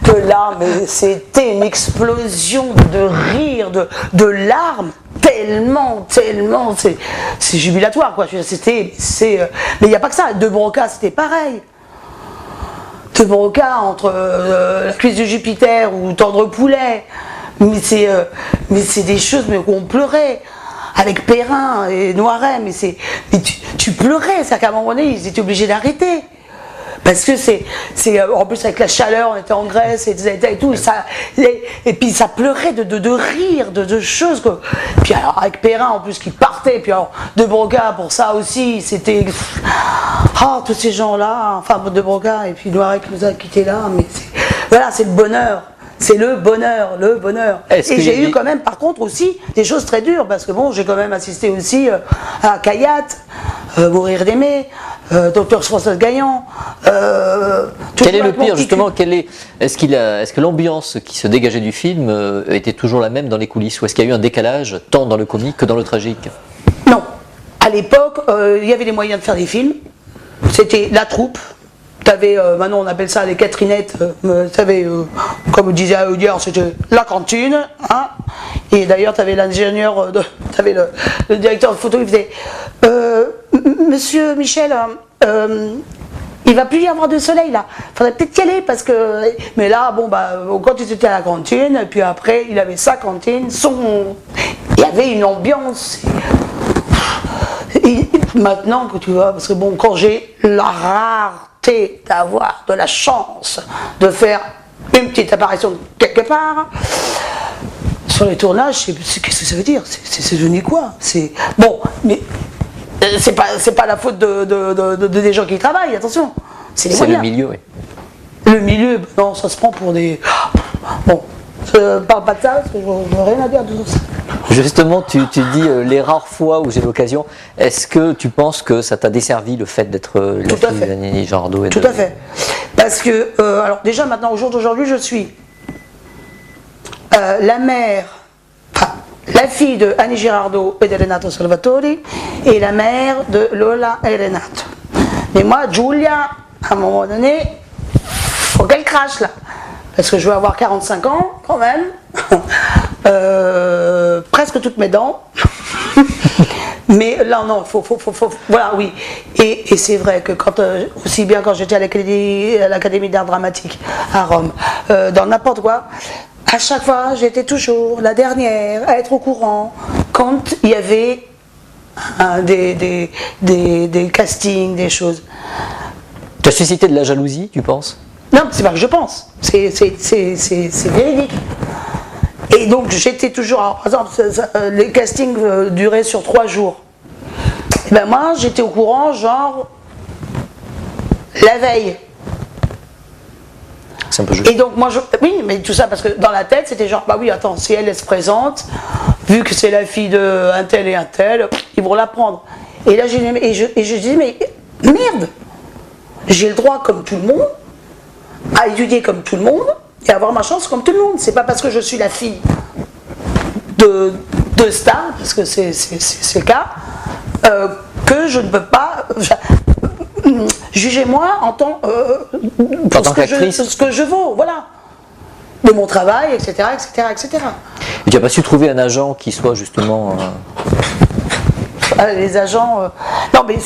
Que là, mais c'était une explosion de rire, de larmes, tellement, c'est jubilatoire quoi. Mais il n'y a pas que ça. De Broca, c'était pareil. De Broca entre la cuisse de Jupiter ou Tendre Poulet, mais c'est des choses mais qu'on pleurait. Avec Perrin et Noiret, mais tu pleurais, c'est qu'à un moment donné, ils étaient obligés d'arrêter. Parce que en plus avec la chaleur, on était en Grèce et tout, et puis ça pleurait de rire, de choses. Quoi. Puis alors avec Perrin en plus qui partait, puis alors De Broca pour ça aussi, c'était. Tous ces gens-là, enfin De Broca et puis Noiret qui nous a quittés là, mais voilà, c'est le bonheur. C'est le bonheur. Et j'ai eu quand même, par contre, aussi des choses très dures, parce que bon, j'ai quand même assisté aussi à Kayat, Mourir d'aimer, Docteur François Gaillan.
Quel est le pire, justement est-ce que l'ambiance qui se dégageait du film était toujours la même dans les coulisses, ou est-ce qu'il y a eu un décalage, tant dans le comique que dans le tragique?
Non. À l'époque, il y avait les moyens de faire des films. C'était la troupe. Maintenant on appelle ça les Catherinettes, comme disait Audiard, c'était la cantine, hein. Et d'ailleurs tu avais l'ingénieur, tu avais le directeur de photo, il faisait Monsieur Michel, il va plus y avoir de soleil là, faudrait peut-être y aller parce que. Mais là, quand il était à la cantine, et puis après il avait sa cantine, il y avait une ambiance. Et maintenant que tu vois, parce que bon, quand j'ai la rareté d'avoir de la chance de faire une petite apparition quelque part, sur les tournages, qu'est-ce que ça veut dire? C'est devenu quoi? Bon, mais c'est pas la faute des gens qui y travaillent, attention. C'est
le milieu, oui.
Le milieu, non, ça se prend pour des. Bon, je parle pas de ça, parce que je n'ai rien à dire de tout ça.
Justement, tu dis les rares fois où j'ai l'occasion, est-ce que tu penses que ça t'a desservi le fait d'être la fille d'Annie Girardot?
Tout à fait. Parce que, alors déjà maintenant, au jour d'aujourd'hui, je suis la fille de Annie Girardot et de Renato Salvatori et la mère de Lola et Renato. Mais moi, Giulia, à un moment donné, faut qu'elle crache là. Parce que je vais avoir 45 ans quand même, presque toutes mes dents. Mais là non, faut voilà, oui. Et c'est vrai que aussi bien quand j'étais à l'Académie d'art dramatique à Rome, dans n'importe quoi, à chaque fois j'étais toujours la dernière à être au courant quand il y avait des castings, des choses.
Tu as suscité de la jalousie, tu penses?
Non, c'est pas que je pense, c'est véridique. Et donc j'étais toujours, alors, par exemple, les castings duraient sur 3 jours. Et ben moi j'étais au courant genre la veille.
C'est un peu juste.
Et donc moi oui, mais tout ça parce que dans la tête c'était genre bah oui attends, si elle se présente, vu que c'est la fille de un tel et un tel, ils vont la prendre. Et là je dis mais merde. j'ai le droit, comme tout le monde, à étudier comme tout le monde et avoir ma chance comme tout le monde. C'est pas parce que je suis la fille de stars, parce que c'est le cas, que je ne peux pas. Jugez-moi en tant ce que je vaux, voilà. De mon travail, etc., etc., etc.
Et tu n'as pas su trouver un agent qui soit justement...
Les agents... Non, mais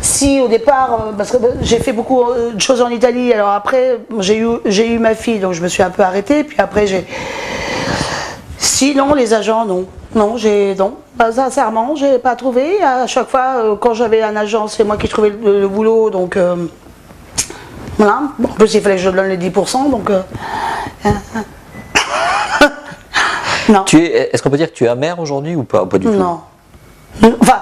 si au départ, parce que j'ai fait beaucoup de choses en Italie, alors après, j'ai eu ma fille, donc je me suis un peu arrêtée, puis après j'ai... Sinon, les agents, non. Non, sincèrement, j'ai pas trouvé. À chaque fois, quand j'avais un agent, c'est moi qui trouvais le boulot, donc... Voilà. Bon, en plus, il fallait que je donne les 10%, donc... Non.
Est-ce qu'on peut dire que tu es amère aujourd'hui ou pas? Pas du tout.
Non. Enfin...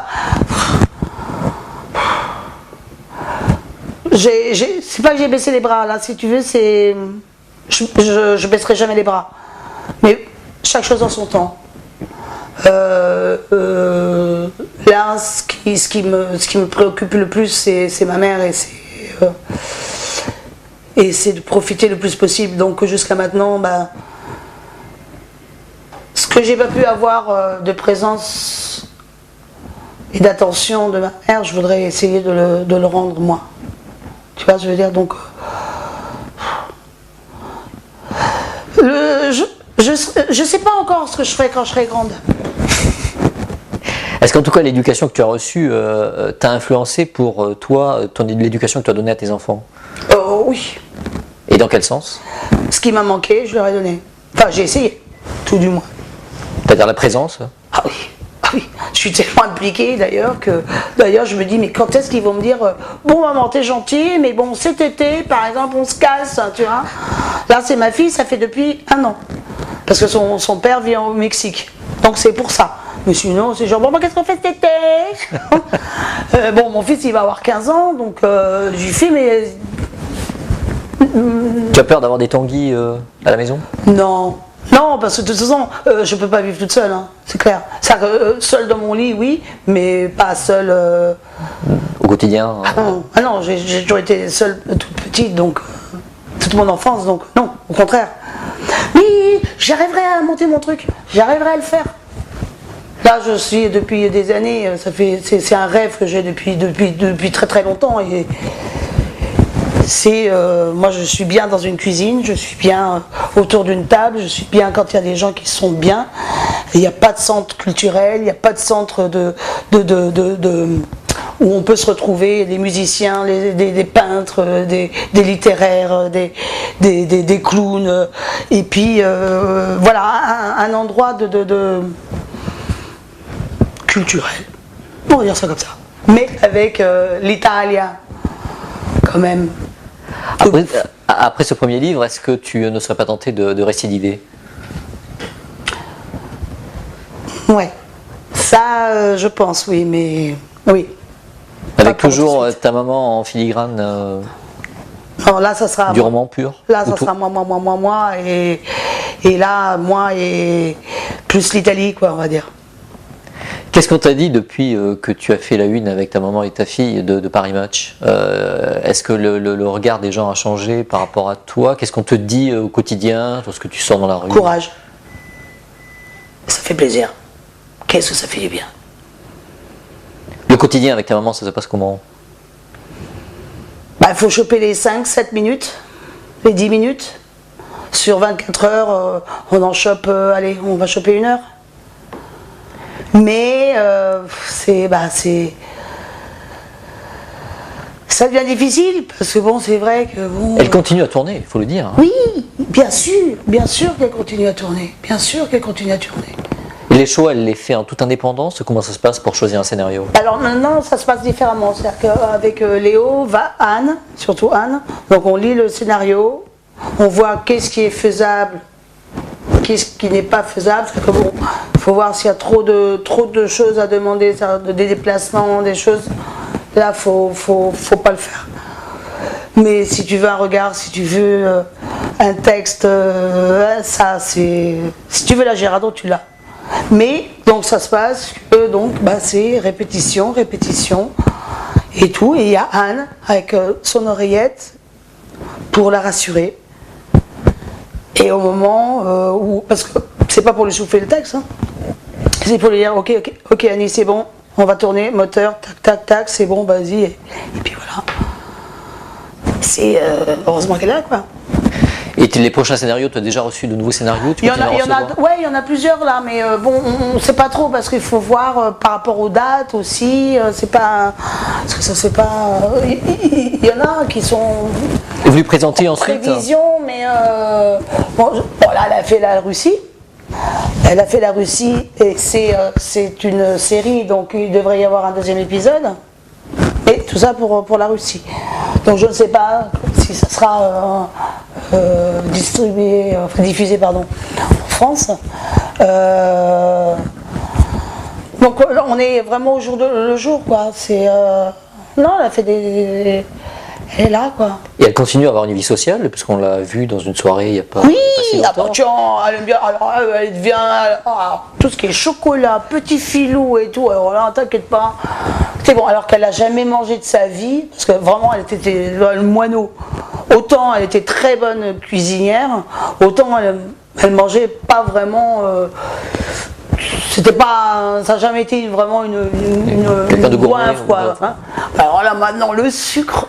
c'est pas que j'ai baissé les bras, là, si tu veux, c'est... Je baisserai jamais les bras. Mais chaque chose en son temps. Là, ce qui me préoccupe le plus, c'est ma mère et c'est de profiter le plus possible. Donc jusqu'à maintenant, ce que j'ai pas pu avoir de présence et d'attention de ma mère, je voudrais essayer de le rendre moi. Tu vois, je veux dire, donc... Je sais pas encore ce que je ferai quand je serai grande.
Est-ce qu'en tout cas l'éducation que tu as reçue t'a influencé pour toi, l'éducation que tu as donnée à tes enfants?
Oui.
Et dans quel sens?
Ce qui m'a manqué, je leur ai donné. Enfin, j'ai essayé, tout du moins.
C'est-à-dire la présence?
Ah oui. Ah oui, je suis tellement impliquée d'ailleurs que je me dis mais quand est-ce qu'ils vont me dire bon maman t'es gentille mais bon cet été par exemple on se casse, tu vois. Là c'est ma fille, ça fait depuis 1 an parce que son père vit au Mexique, donc c'est pour ça. Mais sinon c'est genre bon qu'est-ce qu'on fait cet été? Bon mon fils il va avoir 15 ans donc je lui fais mais...
Tu as peur d'avoir des tanguis à la maison?
Non. Non, parce que de toute façon, je ne peux pas vivre toute seule, hein, c'est clair. Seule dans mon lit, oui, mais pas seule...
Au quotidien?
Ah non, j'ai toujours été seule toute petite, donc toute mon enfance, donc non, au contraire. Mais j'arriverai à monter mon truc, j'arriverai à le faire. Là, je suis depuis des années, c'est un rêve que j'ai depuis très très longtemps et... moi je suis bien dans une cuisine, je suis bien autour d'une table, je suis bien quand il y a des gens qui sont bien. Il n'y a pas de centre culturel, il n'y a pas de centre où on peut se retrouver, des musiciens, des peintres, des littéraires, des clowns. Et puis voilà, un endroit culturel, on va dire ça comme ça. Mais avec l'Italia quand même.
Après ce premier livre, est-ce que tu ne serais pas tenté de récidiver?
Ouais, ça je pense, oui, mais oui.
Avec toujours ta maman en filigrane
non, là, ça sera
du roman pur?
Là, ça sera moi, et là, moi et plus l'Italie, quoi, on va dire.
Qu'est-ce qu'on t'a dit depuis que tu as fait la une avec ta maman et ta fille de Paris Match? Est-ce que le regard des gens a changé par rapport à toi? Qu'est-ce qu'on te dit au quotidien, lorsque tu sors dans la rue?
Courage. Ça fait plaisir. Qu'est-ce que ça fait du bien.
Le quotidien avec ta maman, ça se passe comment?
Il faut choper les 5-7 minutes, les 10 minutes. Sur 24 heures, on en chope, allez, on va choper 1 heure. Mais ça devient difficile parce que bon, c'est vrai que bon.
Elle continue à tourner, il faut le dire. Hein.
Oui, bien sûr qu'elle continue à tourner, bien sûr qu'elle continue à tourner.
Et les choix, elle les fait en toute indépendance? Comment ça se passe pour choisir un scénario?
Alors maintenant, ça se passe différemment, c'est-à-dire qu'avec Léo, Anne, surtout Anne, donc on lit le scénario, on voit qu'est-ce qui est faisable. Qu'est-ce qui n'est pas faisable, parce que bon, il faut voir s'il y a trop de choses à demander, des déplacements, des choses, là faut pas le faire. Mais si tu veux un regard, si tu veux un texte, ça c'est, si tu veux la Gérardo, tu l'as. Mais donc ça se passe, donc c'est répétition, et tout. Et il y a Anne avec son oreillette pour la rassurer. Et au moment où, parce que c'est pas pour lui souffler le texte, hein, c'est pour lui dire ok Annie, c'est bon, on va tourner, moteur, tac tac tac, c'est bon, vas-y. Et puis voilà. C'est heureusement qu'elle est là, quoi.
Et les prochains scénarios, tu as déjà reçu de nouveaux scénarios?
Il y en a plusieurs là, mais bon, on ne sait pas trop parce qu'il faut voir par rapport aux dates aussi. C'est pas, parce que ça c'est pas. Il y en a qui sont.
Et vous lui présentez ensuite?
Prévision, mais bon, là, elle a fait la Russie. Elle a fait la Russie et c'est une série, donc il devrait y avoir un deuxième épisode. Et tout ça pour la Russie. Donc je ne sais pas si ça sera diffusé en France. Donc on est vraiment au jour le jour, quoi. Non, elle a fait elle est là, quoi.
Et elle continue à avoir une vie sociale, parce qu'on l'a vu dans une soirée il n'y a pas,
oui,
il y a pas si longtemps.
elle aime bien. Alors, elle devient tout ce qui est chocolat, petit filou et tout. Alors là, t'inquiète pas. C'est bon, alors qu'elle n'a jamais mangé de sa vie, parce que vraiment, elle était le moineau. Autant elle était très bonne cuisinière, autant elle mangeait pas vraiment. C'était pas, ça n'a jamais été vraiment une goinfre, quoi. Hein. Alors là maintenant le sucre,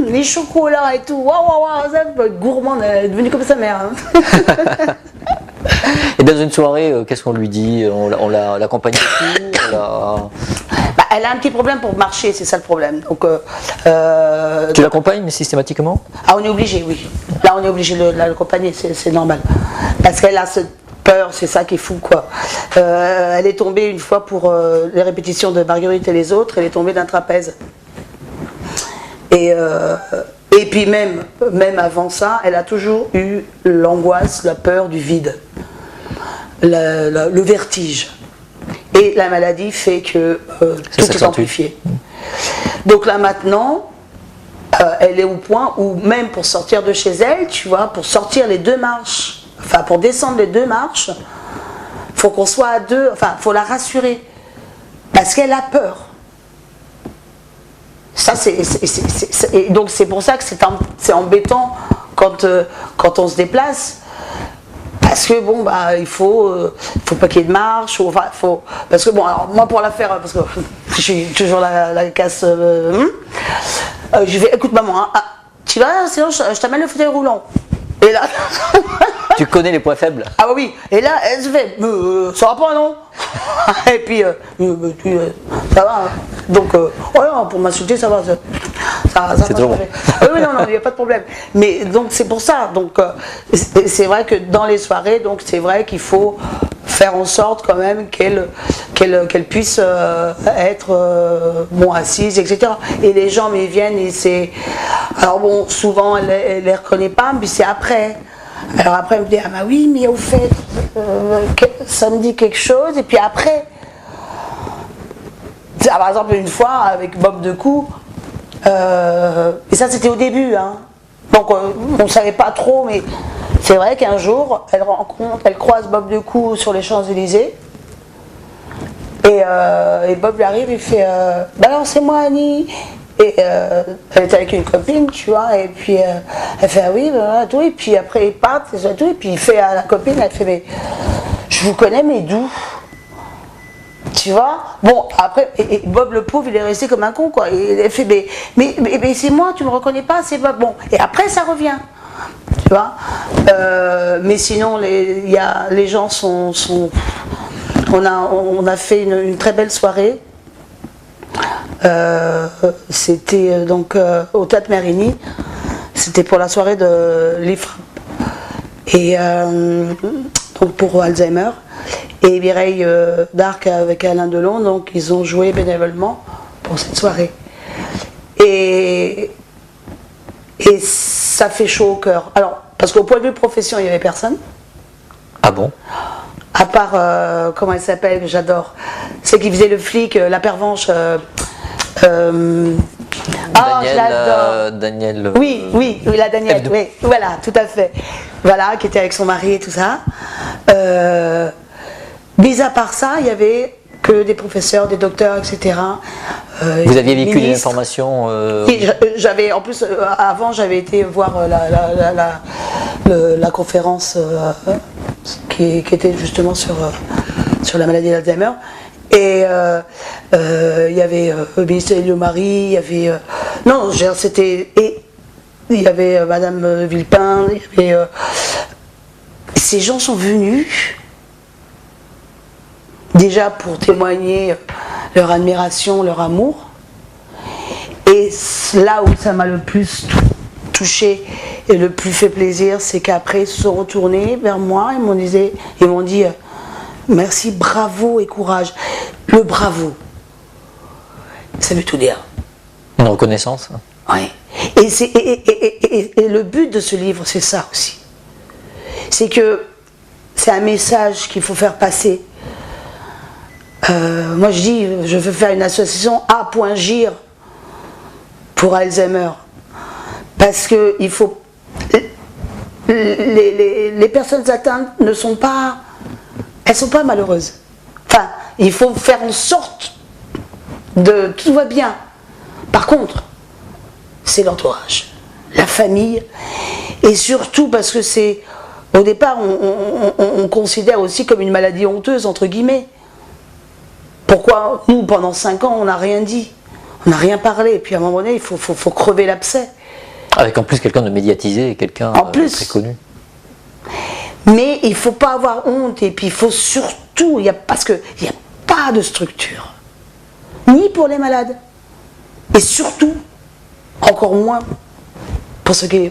les chocolats et tout, waouh, ça peut être gourmande, elle est devenue comme sa mère. Hein.
Et dans une soirée, qu'est-ce qu'on lui dit? On l'accompagne tout,
elle a un petit problème pour marcher, c'est ça le problème. Donc,
tu l'accompagnes systématiquement?
Ah, on est obligé, oui. Là on est obligé de l'accompagner, c'est normal. Parce qu'elle a cette peur, c'est ça qui est fou, quoi. Elle est tombée une fois pour les répétitions de Marguerite et les autres, elle est tombée d'un trapèze. Et puis même avant ça, elle a toujours eu l'angoisse, la peur du vide, le vertige. Et la maladie fait que tout est amplifié. Donc là maintenant, elle est au point où même pour sortir de chez elle, tu vois, pour sortir les 2 marches, enfin pour descendre les 2 marches, faut qu'on soit à 2, enfin faut la rassurer parce qu'elle a peur. Ça et donc c'est pour ça que c'est embêtant quand on se déplace. Parce que bon il faut pas qu'il y ait de marche, parce que bon alors moi pour la faire parce que j'ai toujours la casse, je vais écoute maman, hein, tu vas sinon je t'amène le fauteuil roulant. Et là
tu connais les points faibles.
Ah oui, et là elle se fait ça va pas non. Et puis ça va, hein. Donc pour m'insulter ça va, ça
c'est bon.
Oui, non, il n'y a pas de problème. Mais donc c'est pour ça. Donc c'est vrai que dans les soirées, donc c'est vrai qu'il faut faire en sorte quand même qu'elle puisse être assise, etc. Et les gens mais viennent et c'est. Alors bon, souvent elle les reconnaît pas, mais c'est après. Alors après elle me dit ah bah oui mais au fait ça me dit quelque chose et puis après. Par exemple une fois avec Bob Decou. Et ça c'était au début, hein. Donc on ne savait pas trop, mais c'est vrai qu'un jour elle croise Bob Decou sur les Champs-Élysées et Bob lui arrive, il fait bah alors c'est moi Annie. Et elle était avec une copine, tu vois, et puis elle fait ah oui, voilà, tout, et puis après ils partent, et tout, et puis il fait à la copine, elle fait mais je vous connais mais d'où? Tu vois, bon après et Bob le pauvre il est resté comme un con quoi. Et il fait mais c'est moi, tu me reconnais pas, c'est Bob. Bon et après ça revient, tu vois. Mais sinon les gens sont on a fait une très belle soirée. C'était donc au Théâtre Mérigny. C'était pour la soirée de l'IFRAP et donc pour Alzheimer. Et Mireille d'Arc avec Alain Delon, donc ils ont joué bénévolement pour cette soirée. Et ça fait chaud au cœur. Alors, parce qu'au point de vue profession, il n'y avait personne.
Ah bon?
À part, comment elle s'appelle, que j'adore. C'est qui faisait le flic, la pervenche.
Daniel.
Oui, la Danielle, oui, voilà, tout à fait. Voilà, qui était avec son mari et tout ça. Mis à part ça, il y avait que des professeurs, des docteurs, etc.
Vous aviez vécu des informations
J'avais, en plus, avant, j'avais été voir la conférence qui était justement sur la maladie d'Alzheimer. Et il y avait le ministre Elio-Marie, il y avait... non, c'était... Et il y avait Madame Villepin, il y avait... ces gens sont venus, déjà pour témoigner leur admiration, leur amour. Et là où ça m'a le plus touché et le plus fait plaisir, c'est qu'après ils se sont retournés vers moi et m'ont dit merci, bravo et courage. Le bravo, ça veut tout dire.
Une reconnaissance.
Oui. Et le but de ce livre, c'est ça aussi. C'est que c'est un message qu'il faut faire passer. Moi je dis, je veux faire une association A.GIR pour Alzheimer. Parce que il faut... les personnes atteintes elles ne sont pas malheureuses. Enfin, il faut faire en sorte de... Tout va bien. Par contre, c'est l'entourage, la famille, et surtout parce que c'est... Au départ, on considère aussi comme une maladie honteuse, entre guillemets. Pourquoi nous, pendant 5 ans, on n'a rien dit, on n'a rien parlé, et puis à un moment donné, il faut crever l'abcès.
Avec en plus quelqu'un de médiatisé et quelqu'un très connu.
Mais il ne faut pas avoir honte, et puis il faut surtout, parce qu'il n'y a pas de structure, ni pour les malades, et surtout, encore moins,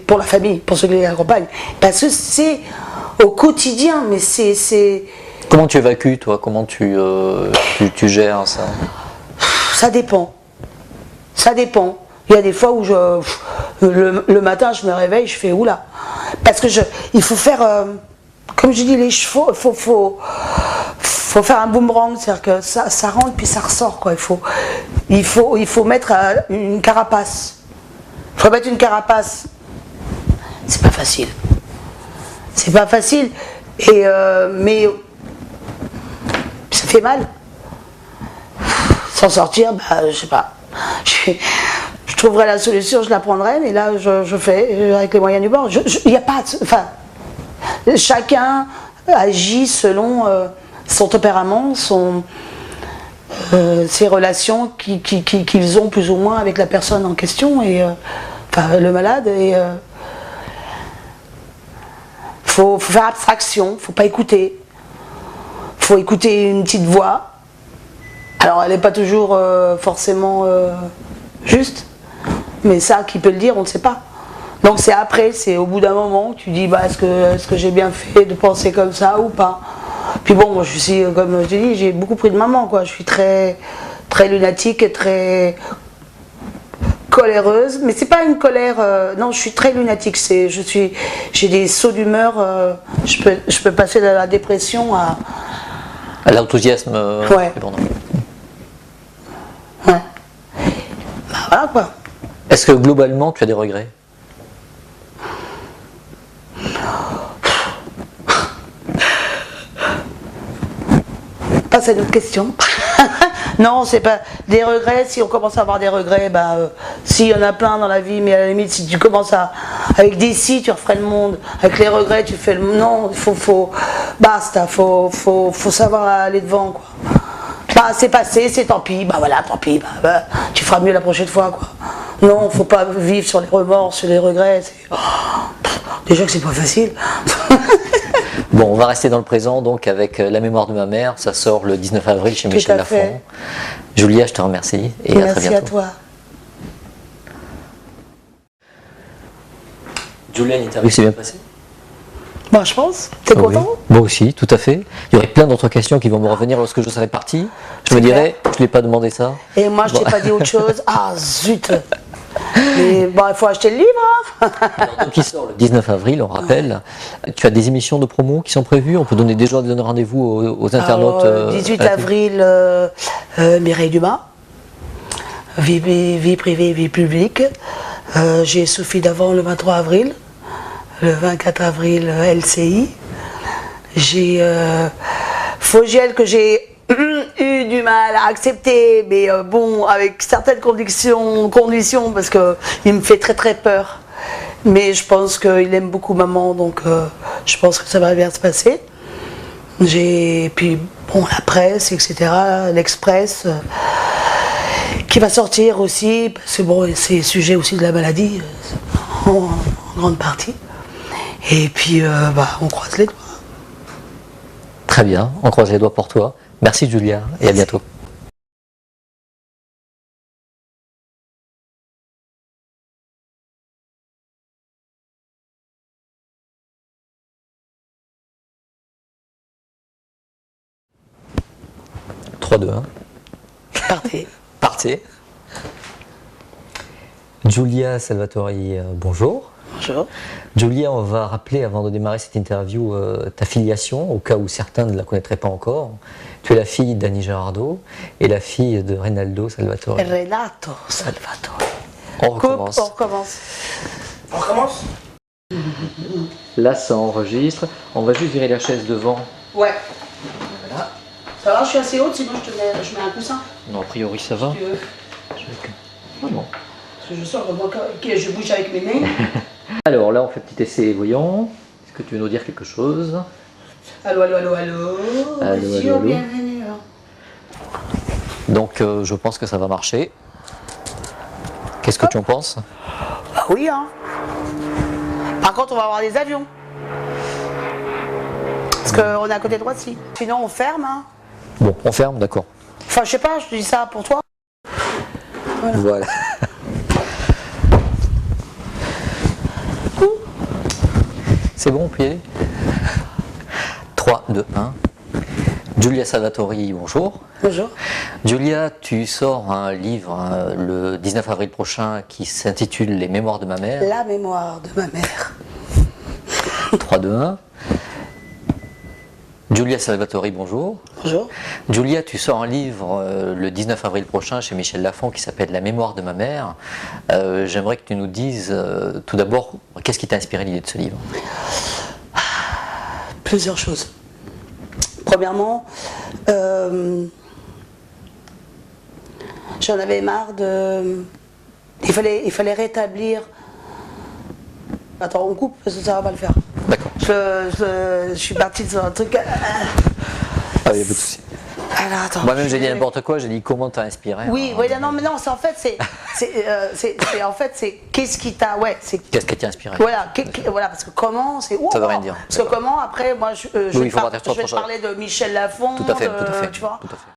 pour la famille, pour ceux qui les accompagnent. Parce que c'est au quotidien, mais c'est...
Comment tu évacues, toi? Comment tu gères ça?
Ça dépend. Ça dépend. Il y a des fois où le matin, je me réveille, je fais oula. Parce que il faut faire... comme je dis, les chevaux, faut faire un boomerang, c'est-à-dire que ça rentre puis ça ressort, quoi. Il faut mettre une carapace. Il faut mettre une carapace. C'est pas facile. C'est pas facile. Mais ça fait mal. S'en sortir, je sais pas. Je trouverai la solution, je la prendrai, mais là, je fais avec les moyens du bord. Il n'y a pas... Enfin, chacun agit selon son tempérament, ses relations qu'ils ont plus ou moins avec la personne en question, et le malade. Et faut faire abstraction, faut pas écouter. Faut écouter une petite voix. Alors elle n'est pas toujours forcément juste, mais ça, qui peut le dire, on ne sait pas. Donc c'est après, c'est au bout d'un moment que tu dis est-ce que j'ai bien fait de penser comme ça ou pas. Puis bon, moi je suis, comme je te dis, j'ai beaucoup pris de maman, quoi. Je suis très, très lunatique et très coléreuse, mais c'est pas une colère. Non, je suis très lunatique. J'ai des sauts d'humeur. Je peux passer de la dépression à
l'enthousiasme.
Ouais. Ouais. Bah, voilà, quoi.
Est-ce que globalement tu as des regrets?
Passe à une autre question. Non, c'est pas des regrets. Si on commence à avoir des regrets, s'il y en a plein dans la vie, mais à la limite, si tu commences avec des si, tu referais le monde. Avec les regrets, tu fais le monde. Non, basta, faut savoir aller devant, quoi. C'est passé, c'est tant pis. Voilà, tant pis. Tu feras mieux la prochaine fois, quoi. Non, faut pas vivre sur les remords, sur les regrets. Déjà que c'est pas facile.
Bon, on va rester dans le présent, donc avec La mémoire de ma mère. Ça sort le 19 avril chez Michel Lafon. Julia, je te remercie et à très bientôt.
Merci à toi.
Julia, l'interview s'est bien passée?
Moi, je pense. T'es content?
Oui. Moi aussi, tout à fait. Il y aurait plein d'autres questions qui vont me revenir lorsque je serai parti. Je me dirais, je ne l'ai pas demandé ça.
Et moi, je t'ai pas dit autre chose. Ah, zut! Mais il faut acheter le livre, hein.
Alors, donc, il sort le 19 avril, on rappelle. Tu as des émissions de promo qui sont prévues? On peut déjà donner rendez-vous aux internautes.
Alors, 18 avril, Mireille Dumas. Vie privée, vie publique. J'ai Sophie Davant le 23 avril. Le 24 avril, LCI. J'ai Fogiel que j'ai eu eu du mal à accepter, mais bon, avec certaines conditions, parce qu'il me fait très très peur. Mais je pense qu'il aime beaucoup maman, donc je pense que ça va bien se passer. Puis bon, la presse, etc., l'Express, qui va sortir aussi, parce que bon, c'est sujet aussi de la maladie, en grande partie. Et puis, on croise les doigts.
Très bien, on croise les doigts pour toi. Merci Julia, et à bientôt. Trois, deux, 1.
Partez.
Partez. Julia Salvatori, bonjour.
Bonjour.
Julia, on va rappeler avant de démarrer cette interview ta filiation, au cas où certains ne la connaîtraient pas encore. Tu es la fille d'Annie Girardot et la fille de Renato Salvatori.
Renato Salvatori.
On recommence.
On recommence. On recommence.
Là, ça enregistre. On va juste virer la chaise devant.
Ouais.
Voilà.
Ça va, je suis assez haute, sinon je mets un coussin.
Non, a priori, ça va.
Si tu veux.
Ah bon.
Parce que je sors, je bouge avec mes mains.
Alors là, on fait petit essai voyant. Est-ce que tu veux nous dire quelque chose?
Allô, allô, allô, allô.
Allô,
Monsieur,
allô, allô.
bienvenue.
Donc, je pense que ça va marcher. Qu'est-ce que tu en penses?
Bah oui, hein. Par contre, on va avoir des avions. Parce qu'on est à côté de Roissy. Sinon, on ferme, hein.
Bon, on ferme, d'accord.
Enfin, je sais pas, je dis ça pour toi.
Voilà. C'est bon, on peut y aller? 3, 2, 1. Julia Salvatori, bonjour.
Bonjour.
Julia, tu sors un livre le 19 avril prochain qui s'intitule Les Mémoires de ma mère.
La mémoire de ma mère.
3, 2, 1. Julia Salvatori, bonjour.
Bonjour.
Julia, tu sors un livre le 19 avril prochain chez Michel Lafon qui s'appelle La mémoire de ma mère. J'aimerais que tu nous dises tout d'abord, qu'est-ce qui t'a inspiré l'idée de ce livre?
Plusieurs choses. Premièrement, j'en avais marre de... Il fallait rétablir... Attends, on coupe parce que ça va pas le faire.
D'accord.
Je suis partie sur un truc...
Ah, il n'y a pas de souci.
Alors, attends.
Moi-même, j'ai dit n'importe quoi, j'ai dit comment t'as inspiré.
Oui, oui, non, mais non, c'est en fait, c'est qu'est-ce qui t'a, ouais, c'est.
Qu'est-ce qui t'a inspiré?
Voilà, voilà, parce que comment, c'est.
Ça veut rien dire.
Parce que comment, après, moi, je vais te parler de Michel Lafon,
Tout à fait, tout à fait.
tu vois.
Tout à fait.